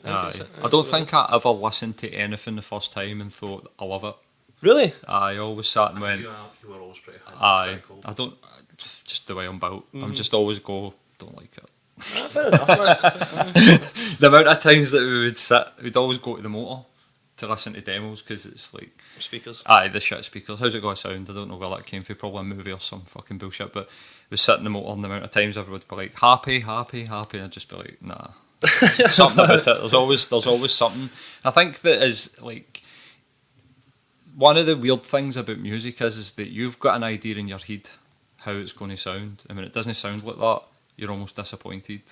I don't think I ever listened to anything the first time and thought, I love it. Really? I always sat and went. You were always pretty high. I don't. Just the way I'm built. I'm just always go. Don't like it. Fair enough, man. The amount of times that we would sit, we'd always go to the motor to listen to demos, because it's like speakers. The shit speakers. How's it going to sound? I don't know where that came from. Probably a movie or some fucking bullshit. But we sit in the motor, and the amount of times everyone would be like happy, and I'd just be like, nah. Something about it. There's always something. I think that is like. One of the weird things about music is that you've got an idea in your head how it's going to sound, and when it doesn't sound like that, you're almost disappointed.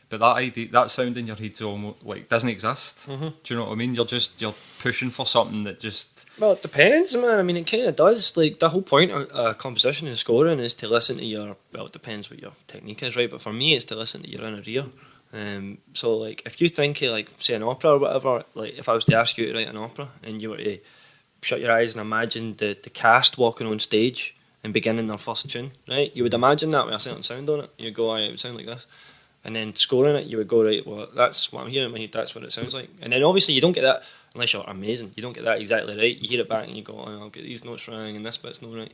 But that sound in your head's almost like doesn't exist. Do you know what I mean? You're pushing for something that just. Well, it depends, man. I mean, it kind of does. Like the whole point of composition and scoring is to listen to your. Well, it depends what your technique is, right? But for me, it's to listen to your inner ear. So, like, if you think of, like, say, an opera or whatever, like, if I was to ask you to write an opera and you were to shut your eyes and imagine the cast walking on stage and beginning their first tune, right? You would imagine that with a certain sound on it. You'd go, it would sound like this. And then scoring it, you would go, right, well, that's what I'm hearing in my head, that's what it sounds like. And then obviously you don't get that, unless you're amazing, you don't get that exactly right. You hear it back and you go, I'll get these notes wrong and this bit's not right.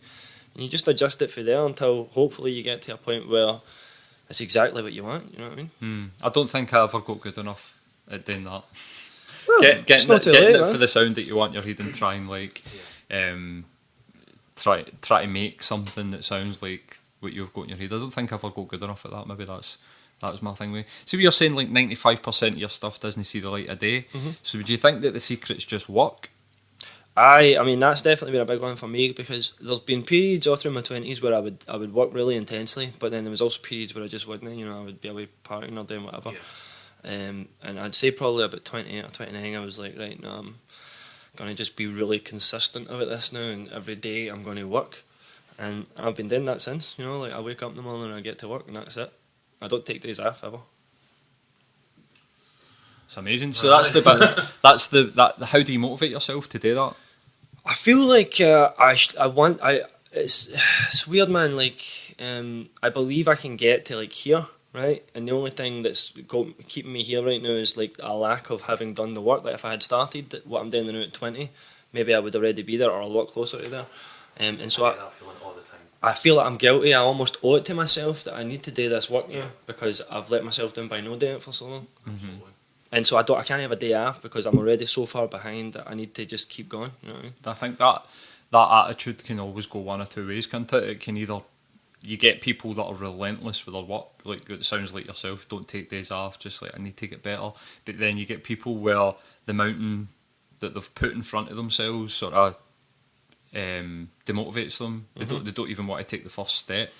And you just adjust it from there until hopefully you get to a point where it's exactly what you want, you know what I mean? I don't think I ever got good enough at doing that. Well, getting it for the sound that you want in your head and try and like try to make something that sounds like what you've got in your head. I don't think I've ever got good enough at that. Maybe that's That was my thing with. So you're saying like 95% of your stuff doesn't see the light of day. So would you think that the secret's just work? I mean that's definitely been a big one for me, because there's been periods all through my 20s where I would work really intensely, but then there was also periods where I just wouldn't. I would be away partying or doing whatever. And I'd say probably about 28 or 29 I was like, right, no, I'm going to just be really consistent about this now, and every day I'm going to work. And I've been doing that since. Like I wake up in the morning and I get to work, and that's it. I don't take days off ever. It's amazing. So that's the bit. That's the. How do you motivate yourself to do that? I feel like it's weird, man. Like I believe I can get to like here, right? And the only thing that's keeping me here right now is like a lack of having done the work. Like if I had started what I'm doing now at 20, maybe I would already be there or a lot closer to there. And so I get that feeling all the time. I feel like I'm guilty. I almost owe it to myself that I need to do this work now, because I've let myself down by not doing it for so long. Absolutely. And so I can't have a day off because I'm already so far behind that I need to just keep going. You know what I mean? I think that attitude can always go one or two ways, can't it? It can either you get people that are relentless with their work, like it sounds like yourself, don't take days off, just like I need to get better. But then you get people where the mountain that they've put in front of themselves sort of demotivates them. They don't even want to take the first step.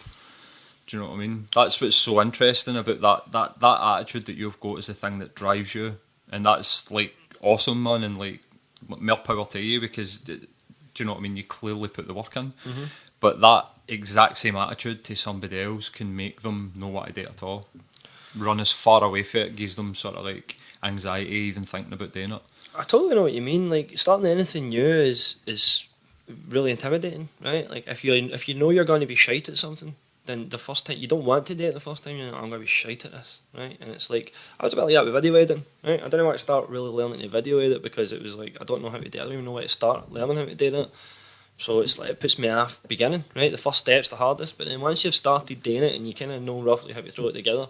Do you know what I mean? That's what's so interesting about that attitude that you've got is the thing that drives you, and that's like awesome, man, and like more power to you, because do you know what I mean? You clearly put the work in, but that exact same attitude to somebody else can make them know what to do at all. Run as far away from it, gives them sort of like anxiety even thinking about doing it. I totally know what you mean. Like starting anything new is really intimidating, right? Like if you know you're going to be shite at something, then the first time you don't want to do it the first time, I'm going to be shite at this, right? And it's like I was about like that with video editing, right? I didn't want to start really learning to video edit because it was like I don't know how to do it. I don't even know where to start learning how to do that. So it's like it puts me off beginning, right? The first step's the hardest, but then once you've started doing it and you kind of know roughly how to throw it together,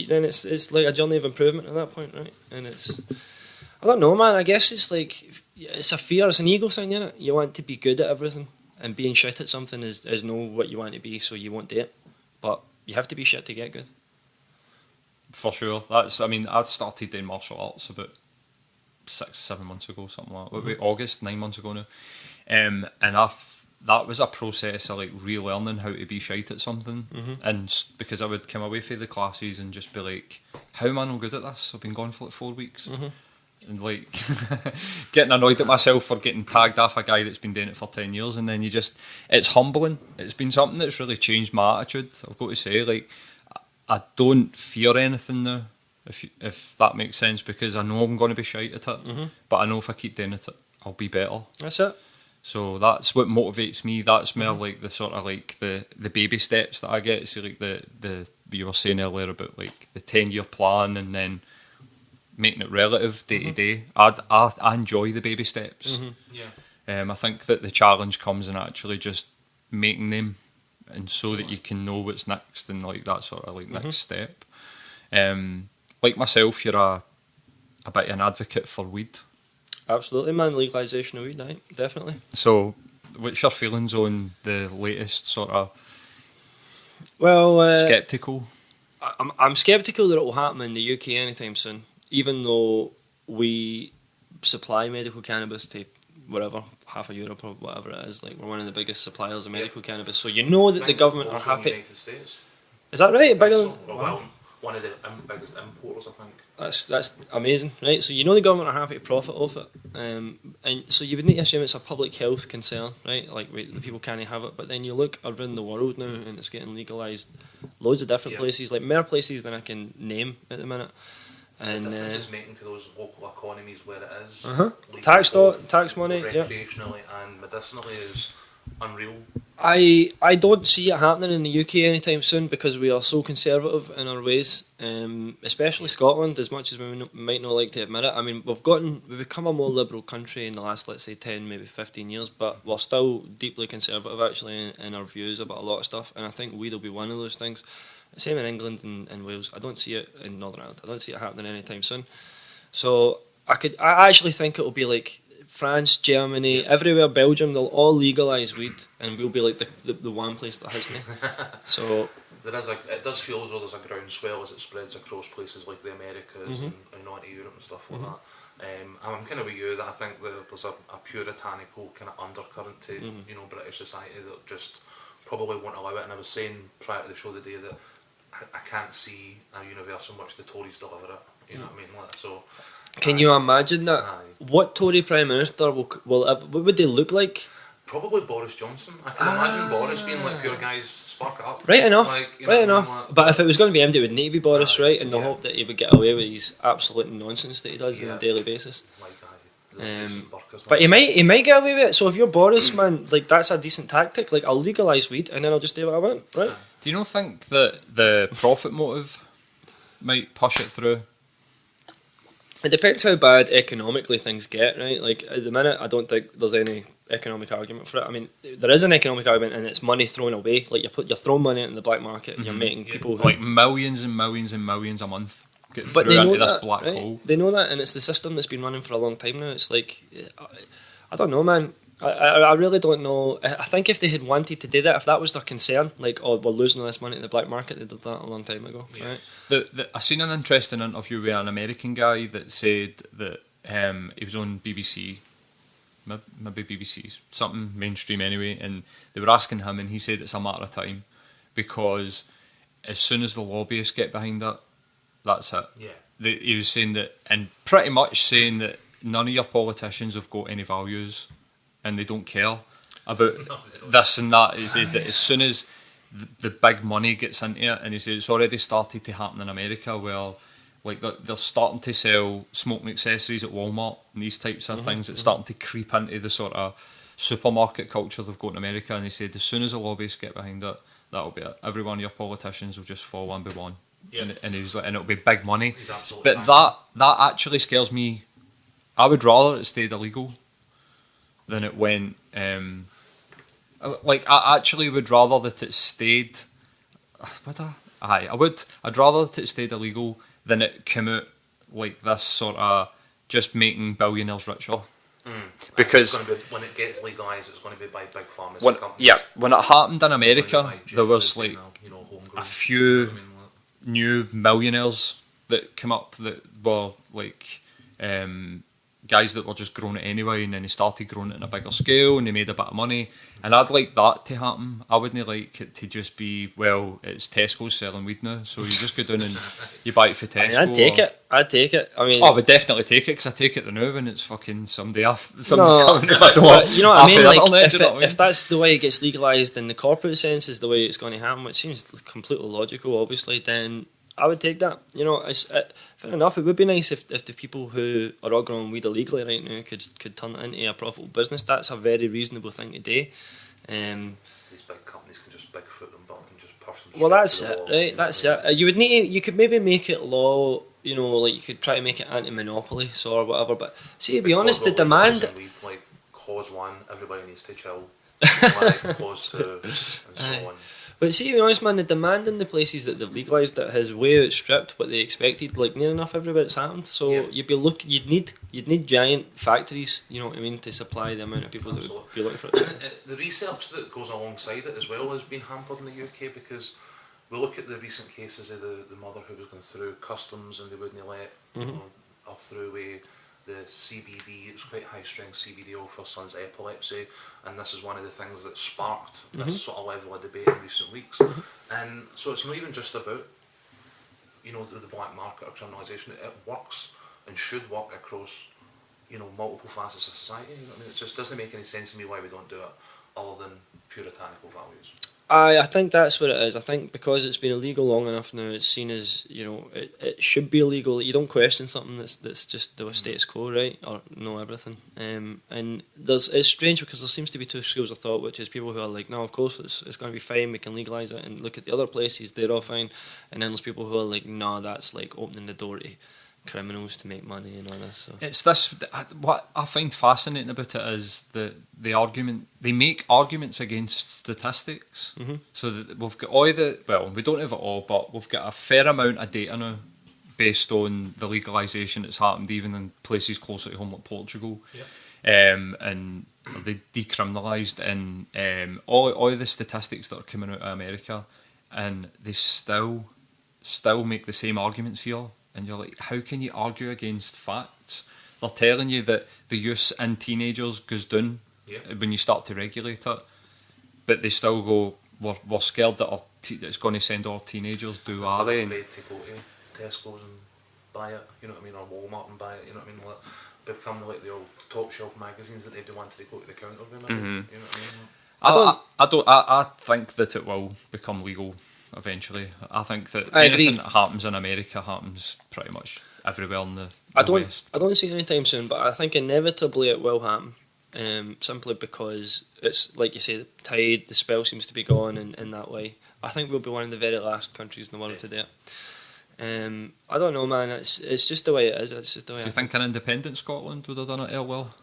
then it's like a journey of improvement at that point, right? And I don't know, man. I guess it's like it's a fear, it's an ego thing, innit? You want to be good at everything, and being shit at something is know what you want to be, so you won't do it. But you have to be shit to get good. For sure. I started doing martial arts about 6-7 months ago, something like that. August, 9 months ago now. And that was a process of like relearning how to be shite at something. And because I would come away from the classes and just be like, how am I no good at this? I've been gone for like 4 weeks. And like getting annoyed at myself for getting tagged off a guy that's been doing it for 10 years, and then it's humbling. It's been something that's really changed my attitude, I've got to say. Like I don't fear anything now, if that makes sense, because I know I'm going to be shite at it, but I know if I keep doing it I'll be better. That's it. So that's what motivates me. That's more like the sort of like the baby steps that I get. So like the you were saying earlier about like the 10-year plan, and then making it relative day to day. I enjoy the baby steps. I think that the challenge comes in actually just making them, and so that you can know what's next, and like that sort of like next step. Like myself, you're a bit of an advocate for weed. Absolutely, man. Legalisation of weed, right? Definitely. So what's your feelings on the latest sort of sceptical? I'm sceptical that it will happen in the UK anytime soon, even though we supply medical cannabis to whatever, half of Europe or whatever it is. Like, we're one of the biggest suppliers of medical cannabis, so you know that the government are happy. In the United States. Is that right? Bigger than... Well, one of the biggest importers, I think. That's amazing, right? So you know the government are happy to profit off it, and so you would need to assume it's a public health concern, right? Like, the people can't have it, but then you look around the world now and it's getting legalised loads of different places, like more places than I can name at the minute. And the difference it's making to those local economies where it is. Tax money, recreationally and medicinally is unreal. I don't see it happening in the UK anytime soon because we are so conservative in our ways, especially Scotland, as much as we might not like to admit it. I mean, we've become a more liberal country in the last, let's say, 10, maybe 15 years, but we're still deeply conservative actually in our views about a lot of stuff, and I think weed will be one of those things. Same in England and Wales. I don't see it in Northern Ireland. I don't see it happening anytime soon. So I actually think it will be like France, Germany, everywhere, Belgium. They'll all legalise weed, and we'll be like the one place that hasn't. So it does feel as though there's a groundswell as it spreads across places like the Americas and not Europe and stuff like that. And I'm kind of with you that I think that there's a puritanical kind of undercurrent to British society that just probably won't allow it. And I was saying prior to the show the day that I can't see a universe in which the Tories deliver it. You know what I mean? Like, so. Can you imagine that? What Tory Prime Minister will what would they look like? Probably Boris Johnson. I can imagine Boris being like, "Pure guys, spark it up." Right enough, like, right enough. Like, but if it was going to be him, it would need to be Boris, right? In the hope that he would get away with his absolute nonsense that he does on a daily basis. But he might get away with it. So if you're Boris, man, like that's a decent tactic. Like I'll legalise weed and then I'll just do what I want, right? Do you not think that the profit motive might push it through? It depends how bad economically things get, right? Like at the minute, I don't think there's any economic argument for it. I mean, there is an economic argument, and it's money thrown away. Like you're throwing money into the black market, and you're making people like millions and millions and millions a month get but through they know into that, this black right? hole. They know that, and it's the system that's been running for a long time now. It's like I don't know, man. I really don't know. I think if they had wanted to do that, if that was their concern, like, oh, we're losing all this money in the black market, they did that a long time ago, right? I seen an interesting interview with an American guy that said that he was on BBC, maybe BBC, something mainstream anyway, and they were asking him, and he said it's a matter of time because as soon as the lobbyists get behind it, that's it. Yeah. He was saying that, and pretty much saying that none of your politicians have got any values. And they don't care about this and that. He said that as soon as the big money gets into it, and he said it's already started to happen in America, where like they're starting to sell smoking accessories at Walmart and these types of things. It's starting to creep into the sort of supermarket culture they've got in America. And he said as soon as the lobbyists get behind it, that'll be it. Every one of your politicians will just fall one by one. Yep. And he's like, and it'll be big money. But that actually scares me. I would rather it stayed illegal than it went. Like I actually would rather that it stayed. I'd rather that it stayed illegal than it came out like this sort of just making billionaires richer. Because when it gets legalised, it's going to be by big pharmacy companies. Yeah, when it happened in America, there was like a few new millionaires that came up that were like. Guys that were just growing it anyway, and then they started growing it on a bigger scale and they made a bit of money, and I'd like that to happen. I wouldn't like it to just be, well, it's Tesco's selling weed now, so you just go down and you buy it for Tesco. I'd take it. I mean, I would definitely take it because I take it the now when it's fucking somebody off. You know what I mean? Like, if that's the way it gets legalised in the corporate sense is the way it's going to happen, which seems completely logical, obviously, then I would take that. You know, fair enough. It would be nice if the people who are all growing weed illegally right now could turn it into a profitable business. That's a very reasonable thing to do. These big companies can just big foot them back and just push them. Well, that's it, right? That's it. You would need. You could maybe make it law. You know, like you could try to make it anti-monopoly, so or whatever. But see, to be honest, the demand. Like clause 1, everybody needs to chill. Like clause 2, and so on. But see, to be honest, man, the demand in the places that they've legalised it has way outstripped what they expected. Like near enough everywhere it's happened. So you'd need giant factories, you know what I mean, to supply the amount of people that would be looking for it. So. And the research that goes alongside it as well has been hampered in the UK because we look at the recent cases of the mother who was going through customs and they wouldn't let her through with the CBD. It was quite high strength CBD for her son's epilepsy, and this is one of the things that sparked this sort of level of debate in recent weeks. And so it's not even just about the black market or criminalisation. It works and should work across multiple facets of society. I mean, it just doesn't make any sense to me why we don't do it other than puritanical values. I think that's what it is. I think because it's been illegal long enough now, it's seen as, it should be illegal. You don't question something that's just the status quo, right? Or know everything. And it's strange because there seems to be two schools of thought, which is people who are like, no, of course it's going to be fine, we can legalise it, and look at the other places, they're all fine. And then there's people who are like, no, that's like opening the door to criminals to make money and all this. So. It's this. What I find fascinating about it is the argument. They make arguments against statistics. So that we've got all we don't have it all, but we've got a fair amount of data now based on the legalisation that's happened even in places closer to home like Portugal. And they decriminalised and all the statistics that are coming out of America and they still make the same arguments here, and you're like, how can you argue against facts? They're telling you that the use in teenagers goes down when you start to regulate it, but they still go, we're scared that it's going to send our teenagers are they? Afraid to go to Tesco's and buy it, you know what I mean, or Walmart and buy it, you know what I mean, like, become like the old top shelf magazines that they do wanted to go to the counter with, you know what I mean? I think that it will become legal eventually. I think that anything that happens in America happens pretty much everywhere in the West. I don't see it anytime soon, but I think inevitably it will happen. Simply because it's like you say, the spell seems to be gone in that way. I think we'll be one of the very last countries in the world to do it. I don't know, man. It's just the way it is. It's just the way. Do you think an independent Scotland would have done it well?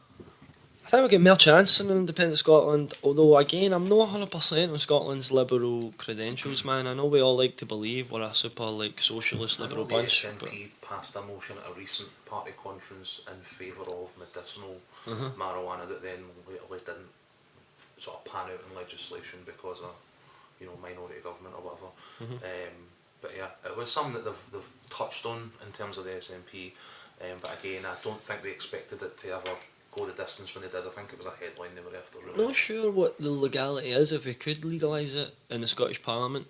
I think we'll get more chance in an independent Scotland. Although again, I'm not 100% on Scotland's liberal credentials, man. I know we all like to believe we're a super socialist liberal bunch. The SNP passed a motion at a recent party conference in favour of medicinal marijuana that then later didn't sort of pan out in legislation because of minority government or whatever. But yeah, it was something that they've touched on in terms of the SNP. But again, I don't think they expected it to ever go the distance when they did. I think it was a headline they were after. Really. Not sure what the legality is if we could legalise it in the Scottish Parliament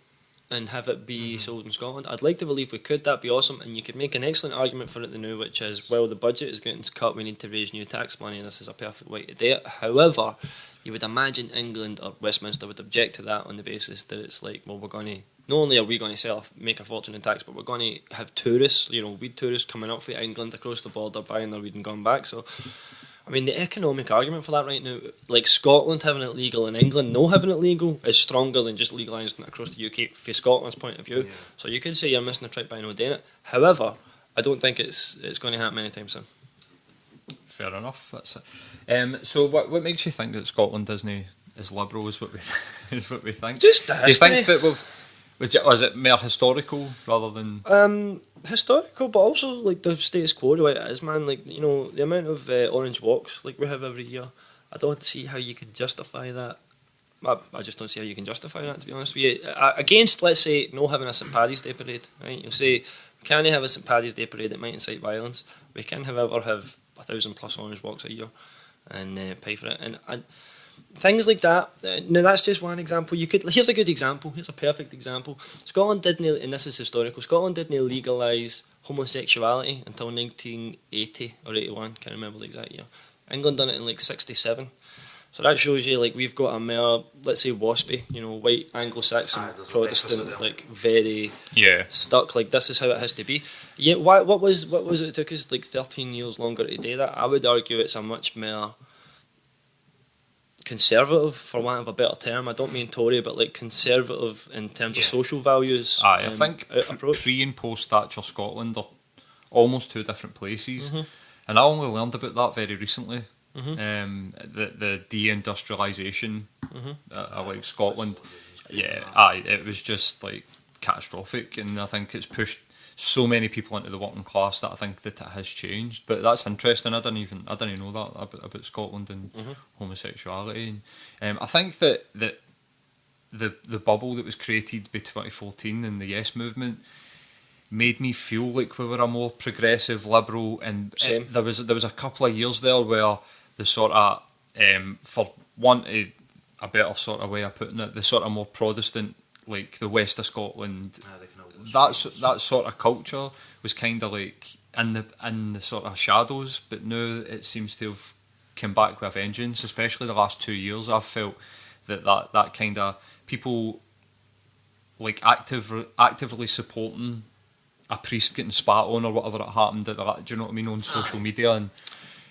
and have it be sold in Scotland. I'd like to believe we could. That'd be awesome, and you could make an excellent argument for it now, which is, well, the budget is getting cut, we need to raise new tax money, and this is a perfect way to do it. However, you would imagine England or Westminster would object to that on the basis that it's like, well, we're going to, not only are we going to make a fortune in tax, but we're going to have tourists, weed tourists coming up from England across the border, buying their weed and going back. So, I mean, the economic argument for that right now, like Scotland having it legal and England no having it legal, is stronger than just legalising it across the UK from Scotland's point of view. Yeah. So you could say you're missing a trick by not doing it. However, I don't think it's going to happen anytime soon. Fair enough. That's it. So what makes you think that Scotland isn't as liberal as what we think? Just the history. Do you think that was it more historical rather than historical, but also like the status quo the way it is, man. Like, the amount of orange walks like we have every year, I don't see how you can justify that. I just don't see how you can justify that, to be honest with you. Against, let's say, no having a St Paddy's Day parade, right? You'll say we can't have a St Paddy's Day parade that might incite violence. We can, however, have 1,000+ orange walks a year and pay for it. And things like that. Now that's just one example. Here's a good example. Here's a perfect example. Scotland didn't, and this is historical. Scotland didn't legalise homosexuality until 1980 or 81. Can't remember the exact year. England done it in like 67. So that shows you, like, we've got a more, let's say, waspy, white Anglo-Saxon Protestant, like very stuck. Like, this is how it has to be. Yeah. What was it? It took us like 13 years longer to do that. I would argue it's a much more conservative, for want of a better term. I don't mean Tory, but like conservative in terms of social values. I think pre and post Thatcher Scotland are almost two different places, and I only learned about that very recently. The deindustrialisation, like Scotland, it was just like catastrophic, and I think it's pushed so many people into the working class that I think that it has changed. But that's interesting. I didn't know that about Scotland and homosexuality. And I think that the bubble that was created by 2014 and the Yes movement made me feel like we were a more progressive, liberal, and there was a couple of years there where the sort of, for want of a better sort of way of putting it, the sort of more Protestant, like the west of Scotland, that sort of culture was kind of like in the sort of shadows, but now it seems to have come back with a vengeance. Especially the last 2 years, I've felt that kind of people like actively supporting a priest getting spat on or whatever it happened. Do you know what I mean, on social media?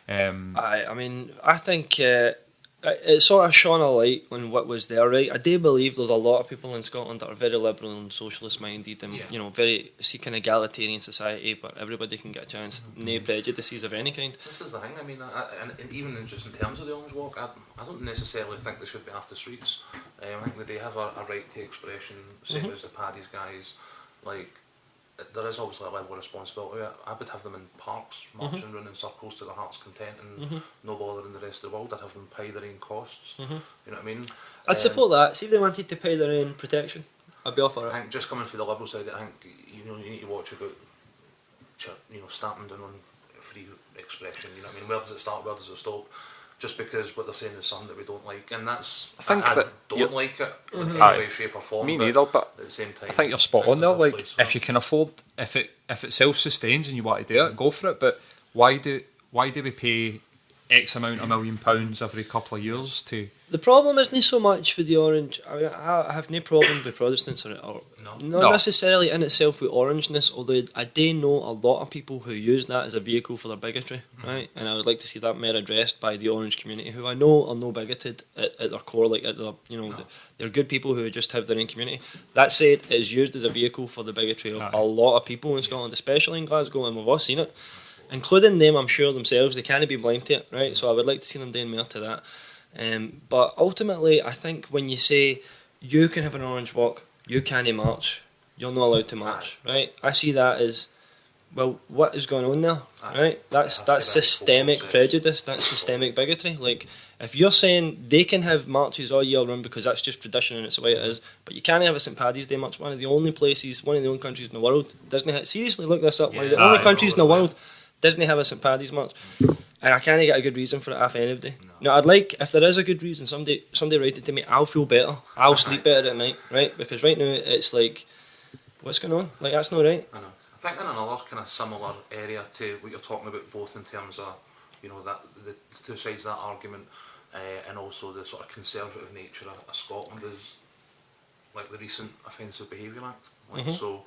And I think it sort of shone a light on what was there, right? I do believe there's a lot of people in Scotland that are very liberal and socialist minded, and very seeking egalitarian society, but everybody can get a chance. No prejudices of any kind. This is the thing. I mean, and even just in terms of the Orange Walk, I don't necessarily think they should be off the streets. I think that they have a right to expression, same as the Paddy's guys. Like, there is obviously a level of responsibility. I would have them in parks, marching around in circles to their heart's content and no bothering the rest of the world. I'd have them pay their own costs. You know what I mean? I'd support that. See if they wanted to pay their own protection. I'd be all for it. I think just coming from the Liberal side, I think you need to watch about stamping down on free expression. You know what I mean? Where does it start? Where does it stop? Just because what they're saying is something that we don't like, and that's I don't like it in any way, shape or form. Me neither, but at the same time, I think you're spot on there. Like, if you can afford, if it self-sustains and you want to do it, go for it. But why do we pay X amount of £1 million every couple of years to? The problem isn't so much with the orange. I mean, I have no problem with Protestants or not necessarily in itself with orangeness, although I do know a lot of people who use that as a vehicle for their bigotry, right? And I would like to see that more addressed by the orange community, who I know are no bigoted at their core, like at their, they're good people who just have their own community. That said, it is used as a vehicle for the bigotry of a lot of people in Scotland, especially in Glasgow, and we've all seen it, including them, I'm sure themselves. They can't be blind to it, right? So I would like to see them doing more to that. But ultimately, I think when you say you can have an orange walk, you can't march, you're not allowed to march, right? I see that as, well, what is going on there, right? That's systemic prejudice, that's systemic bigotry. Like, if you're saying they can have marches all year round because that's just tradition and it's the way it is, but you can't have a St Paddy's Day march, one of the only countries in the world, seriously look this up, one of the only countries in the world, Disney have a St Paddy's march. And I can't get a good reason for it half any of the day. No, I'd like, if there is a good reason, somebody write it to me, I'll feel better. I'll sleep better at night, right? Because right now it's like, what's going on? Like, that's not right. I know. I think in another kind of similar area to what you're talking about, both in terms of, that the two sides of that argument, and also the sort of conservative nature of Scotland is like the recent Offensive Behaviour Act. So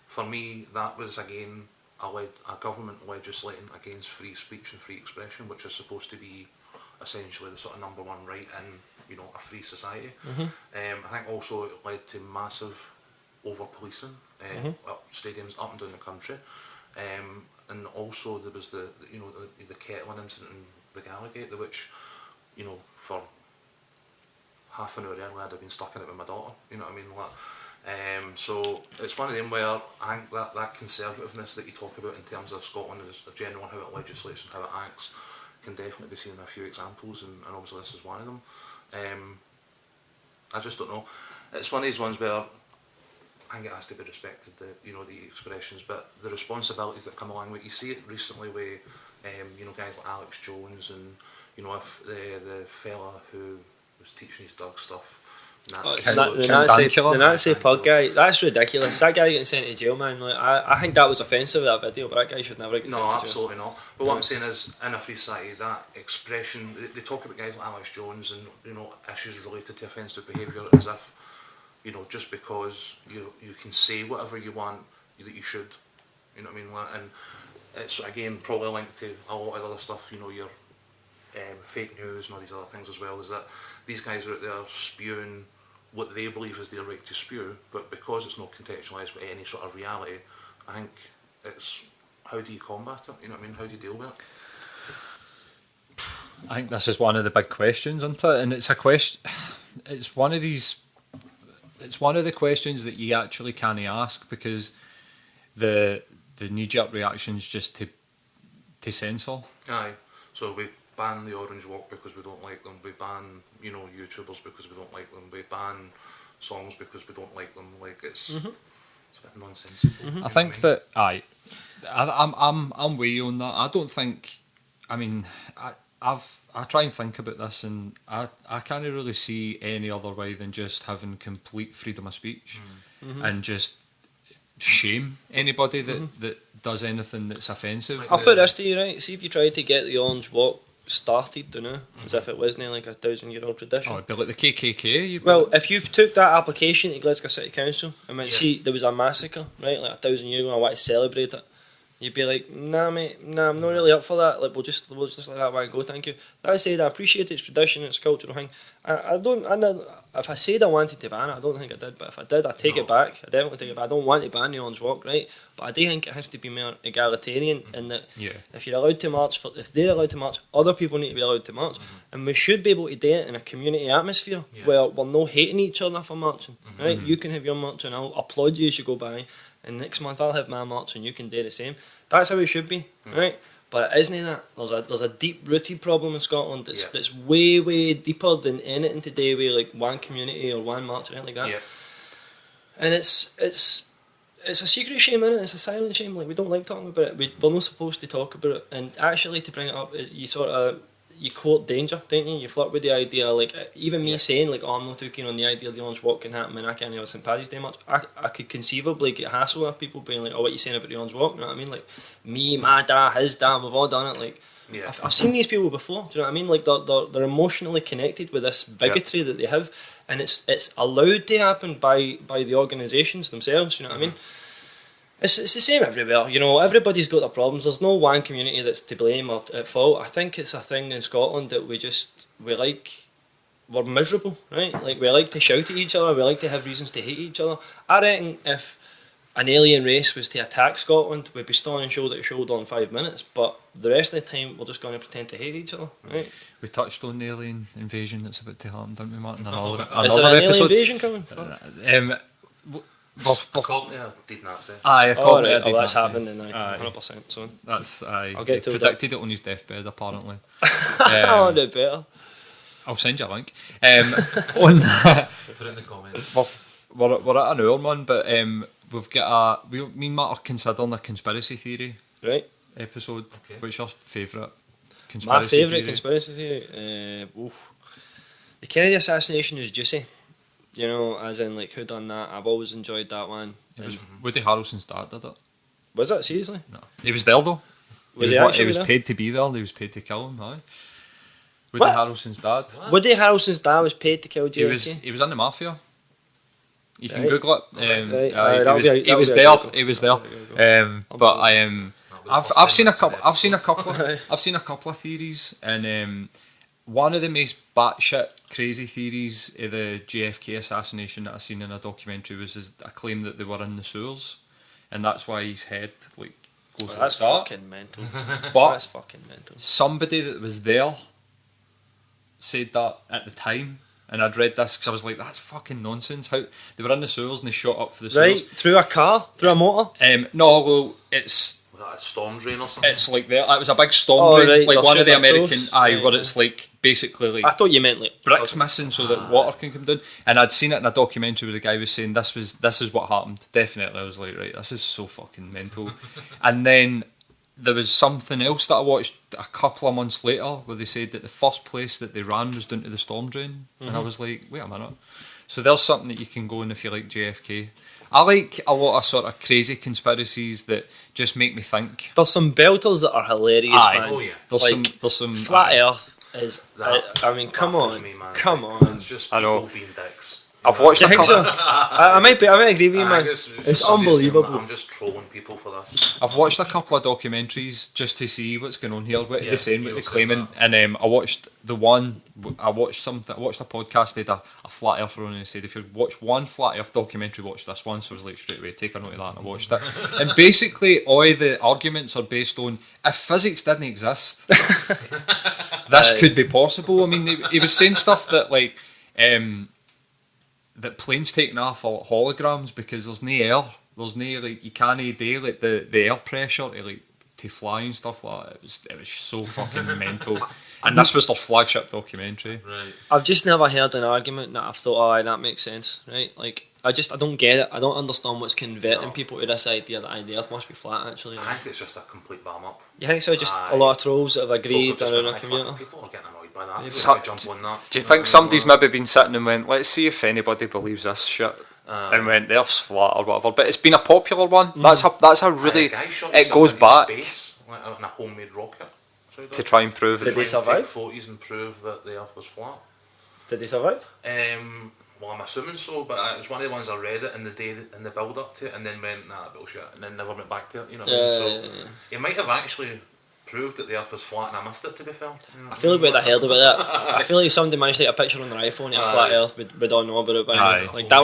for me, that was again a government legislating against free speech and free expression, which is supposed to be essentially the sort of number one right in a free society. I think also it led to massive over-policing stadiums up and down the country, and also there was the kettling incident in the Gallagate, which for half an hour earlier I'd have been stuck in it with my daughter. You know what I mean? So it's one of them where I think that conservativeness that you talk about in terms of Scotland as a general, how it legislates and how it acts, can definitely be seen in a few examples, and obviously this is one of them. I just don't know. It's one of these ones where I think it has to be respected, the expressions, but the responsibilities that come along with it. You see it recently with guys like Alex Jones and if the fella who was teaching his dog stuff. The Nazi pug guy, that's ridiculous. That guy getting sent to jail, man. Like, I think that was offensive, that video, but that guy should never get sent to jail. No, absolutely not. But what I'm saying is, in a free society, that expression, they talk about guys like Alex Jones and issues related to offensive behaviour as if just because you can say whatever you want that you should, you know what I mean? And it's again probably linked to a lot of other stuff, your fake news and all these other things as well, is that these guys are out there spewing what they believe is their right to spew, but because it's not contextualised with any sort of reality, I think it's, how do you combat it? You know what I mean? How do you deal with it? I think this is one of the big questions, isn't it? And it's a question. It's one of the questions that you actually can't ask, because the knee-jerk reaction is just to censor. Aye. So we ban the Orange Walk because we don't like them. We ban YouTubers because we don't like them. We ban songs because we don't like them. Like it's a bit nonsensical. I think that I'm way on that. I don't think. I mean, I try and think about this, and I can't really see any other way than just having complete freedom of speech and just shame anybody that does anything that's offensive. I'll put this to you, right? See if you tried to get the Orange Walk started, as if it wasn't like a 1,000-year-old tradition. Oh, it'd be like the KKK. Well, if you took that application to Glasgow City Council and went, see, there was a massacre, right, like 1,000 years ago, I want to celebrate it, you'd be like, nah, mate, nah, I'm not really up for that. Like, we'll just let that one go, thank you. That said, I appreciate its tradition, its cultural thing. If I said I wanted to ban it, I don't think I did. But if I did, I take it back. I definitely take it back. I don't want to ban the Orange Walk, right? But I do think it has to be more egalitarian in that if you're allowed to march, if they're allowed to march, other people need to be allowed to march, and we should be able to do it in a community atmosphere where we're not hating each other for marching, right? You can have your march, and I'll applaud you as you go by. And next month I'll have my march and you can do the same. That's how it should be, right? But it isn't that. There's a deep-rooted problem in Scotland that's way, way deeper than anything today with like one community or one march or anything like that. And it's a secret shame, innit? It's a silent shame. Like, we don't like talking about it. We're not supposed to talk about it. And actually, to bring it up, you court danger, don't you? You flirt with the idea, like, even me saying, like, oh, I'm not too keen on the idea the Orange Walk can happen and I can't have St. Paddy's Day much. I could conceivably get hassle of people being like, oh, what you saying about the Orange Walk? You know what I mean? Like, me, my dad, his dad, we've all done it. Like, I've seen these people before, do you know what I mean? Like, they're emotionally connected with this bigotry that they have, and it's allowed to happen by the organisations themselves, you know what I mean? It's the same everywhere, you know, everybody's got their problems. There's no one community that's to blame or at fault. I think it's a thing in Scotland that we're miserable, right? Like, we like to shout at each other, we like to have reasons to hate each other. I reckon if an alien race was to attack Scotland, we'd be standing shoulder to shoulder in 5 minutes, but the rest of the time we're just going to pretend to hate each other, right? We touched on the alien invasion that's about to happen, didn't we, Martin? Is there an alien invasion coming? According to Deed Nazi. That's happening now, 100%. So That's I'll get to predicted it on his deathbed, apparently. Oh, no better. I'll send you a link. Put it in the comments. We're at an hour, man, but we've got me and Matt are considering a conspiracy theory episode. Okay. What's your favourite conspiracy My favourite theory? conspiracy theory? The Kennedy assassination is juicy. You know, as in, like, who done that? I've always enjoyed that one. It was Woody Harrelson's dad did it. Was it? Seriously? No. He was there, though. Was he actually was there? paid to be there. He was paid to kill him, aye. Woody What? Harrelson's dad. Woody Harrelson's dad was paid to kill He JFK? was in the mafia. You can Right. Google it. Right. He was there. He was there. But I've seen a couple. I've seen a couple of theories, and one of the most batshit crazy theories of the JFK assassination that I seen in a documentary was a claim that they were in the sewers, and that's why his head goes That's like that. fucking mental. But That's fucking mental. somebody that was there said that at the time, and I'd read this because I was like, that's fucking nonsense. How they were in the sewers and they shot up for the Right, sewers. through a car? Through a motor? No, well, it's Was that a storm drain or something? like there. It was a big storm drain, right, like they're one of the shooting American, across. where Yeah. it's like basically like I thought you meant, like, bricks missing so that water can come down. And I'd seen it in a documentary where the guy was saying this is what happened. Definitely, I was like, right, this is so fucking mental. And then there was something else that I watched a couple of months later where they said that the first place that they ran was down to the storm drain, and I was like, wait a minute. So there's something that you can go in if you like JFK. I like a lot of sort of crazy conspiracies that just make me think. There's some belters that are hilarious, Aye. man. Oh, yeah. There's some Flat Earth is... That- I mean, come that on. fills me, man. Come on. It's just I know. people being dicks. I've watched Do you a think couple. so? I might agree with you, man. It's unbelievable. I'm just trolling people for this. I've watched a couple of documentaries just to see what's going on here, what Yeah, they're saying, what you'll they're say claiming, and I watched a podcast. They had a flat earther on, and they said if you watch one flat earth documentary, watch this one. So I was like, straight away, take a note of that, and I watched it. And basically, all the arguments are based on if physics didn't exist, this could be possible. I mean, he was saying stuff that like. That planes taking off are like holograms because there's no air. There's no like you can't do like the air pressure to fly and stuff like that. It was so fucking mental. And this was their flagship documentary. Right. I've just never heard an argument that I've thought, oh, that makes sense, right? Like, I don't get it. I don't understand what's converting people to this idea that the Earth must be flat, actually. I think it's just a complete bam up. You think so? Just Aye. a lot of trolls that have agreed Folk are just around like, a "Aye, community? fuck, people are getting annoyed by that. Maybe. Just like jump on that. Do you think somebody's maybe been sitting and went, let's see if anybody believes this shit? And went, the Earth's flat or whatever. But it's been a popular one. That's a really. A guy shot It himself goes into back space, like in a homemade rocket. So he to did. try and prove Did it. they survive? Take photos and prove that the Earth was flat. Did they survive? Well, I'm assuming so, but it was one of the ones I read it in the build up to it, and then went, nah, bullshit, and then never went back to it. You know what I mean? So he might have actually proved that the Earth was flat, and I missed it. To be fair, you know I feel like we'd have heard about that. I feel like if somebody managed to take a picture on their iPhone of a flat Earth, we'd all know about it by now. Aye. Like, that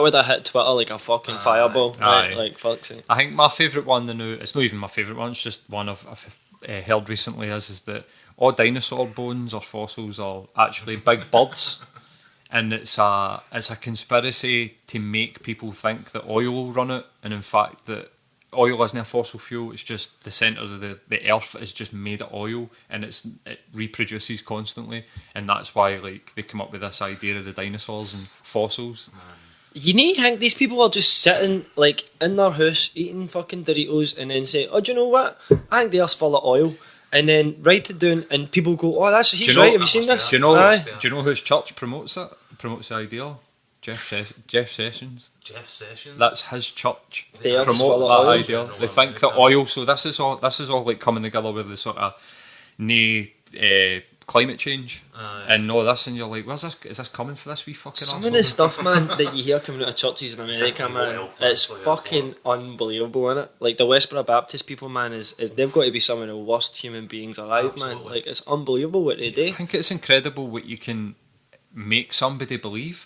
would have hit Twitter like a fucking fireball. Aye. Right? Like, fuck's sake. I think my favourite one, it's not even my favourite one, it's just one I've heard recently, is that all dinosaur bones or fossils are actually big birds. And it's a conspiracy to make people think that oil will run it, and in fact that oil isn't a fossil fuel. It's just the centre of the earth is just made of oil, and it reproduces constantly, and that's why like they come up with this idea of the dinosaurs and fossils. You need to think these people are just sitting like in their house eating fucking Doritos and then say, oh, do you know what? I think theirs full of oil. And then write it down and people go, oh, he's right, have you seen this? Do you know? Aye. Do you know whose church promotes it? Promotes the idea? Jeff Sessions. Jeff Sessions. That's his church. They are Promote full that of oil. idea. They think that oil. So this is all like coming together with the sort of climate change and all this, and you're like, where's this? Is this coming for this wee fucking? Some of the stuff, man, that you hear coming out of churches in America, man, it's fucking unbelievable, innit? Like the Westboro Baptist people, man, is they've got to be some of the worst human beings alive, man. Like it's unbelievable what they do. I think it's incredible what you can make somebody believe,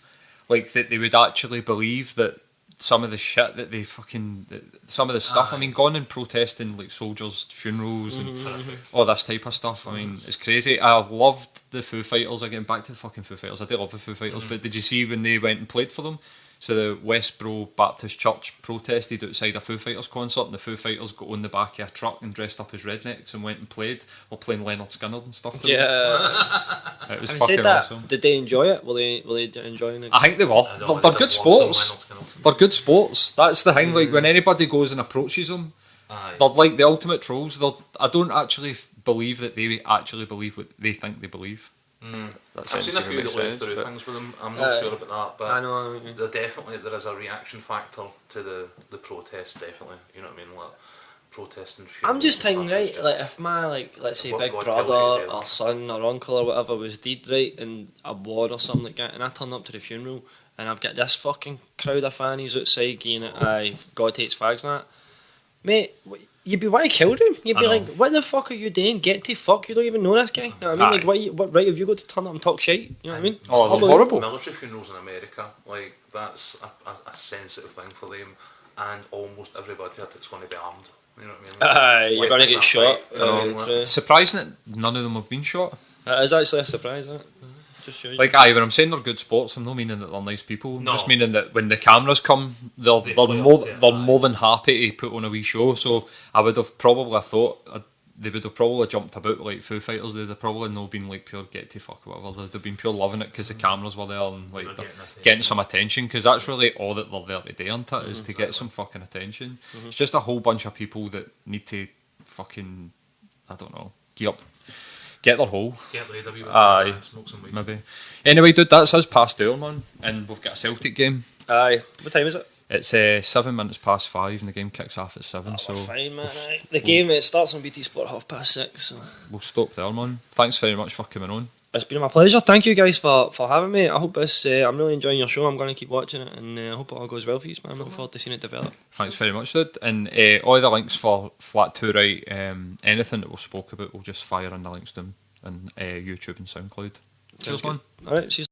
like that they would actually believe that some of the shit that they some of the stuff. I mean, going and protesting like soldiers' funerals and all this type of stuff. I mean, it's crazy. I loved the Foo Fighters. Again, back to the fucking Foo Fighters. I do love the Foo Fighters, but did you see when they went and played for them? So the Westboro Baptist Church protested outside a Foo Fighters concert, and the Foo Fighters got on the back of a truck and dressed up as rednecks and went and played, while playing Leonard Skinner and stuff. To them. It was Having fucking said that, awesome. did they enjoy it? Were they enjoying it? I think they were. They're good sports. They're good sports. That's the thing. Like when anybody goes and approaches them, they're like the ultimate trolls. I don't actually believe that they actually believe what they think they believe. I've seen a few that went through things with them. I'm not sure about that, but I know. there is a reaction factor to the protest. Definitely, you know what I mean, like protesting. I'm just thinking, right, like if my let's say what big God brother tells you to do. or son or uncle or whatever was dead, right, in a war or something like that, and I turn up to the funeral and I've got this fucking crowd of fannies outside going, aye, God hates fags and that, mate, you'd be wanting to kill them. You'd be like, what the fuck are you doing? Get to fuck, you don't even know this guy. You know what I mean? Like, what right have you got to turn up and talk shit? You know what I mean? Oh, they're horrible. Military funerals in America, like that's a sensitive thing for them, and almost everybody that's going to be armed. You know what I mean? You're going to get shot. Surprising that none of them have been shot. That is actually a surprise, isn't it? Just shows you. Like, when I'm saying they're good sports, I'm not meaning that they're nice people. I'm just meaning that when the cameras come, they're more than happy to put on a wee show. So I would have probably thought they would have probably jumped about like Foo Fighters. They'd have probably not been like pure get to fuck or whatever. They'd have been pure loving it because the cameras were there and like they're getting some attention. Because that's really all that they're there to do, isn't it? Is to get some fucking attention. It's just a whole bunch of people that need to fucking, I don't know, get their hole. Get laid a wee bit. Aye, Smoke some weed. maybe. Anyway, dude, that's us past hour, man, and we've got a Celtic game. Aye. What time is it? It's 7 minutes past 5, and the game kicks off at 7. So fine, man. The game it starts on BT Sport 6:30. So we'll stop there, man. Thanks very much for coming on. it's been my pleasure. Thank you guys for having me. I hope this. I'm really enjoying your show. I'm going to keep watching it, and I hope it all goes well for you, man. I'm looking forward to seeing it develop. Thanks very much, dude. And all the links for Flat 2 Right, anything that we've spoke about, we'll just fire in the links to them on YouTube and SoundCloud. Cheers, man. All right, see you.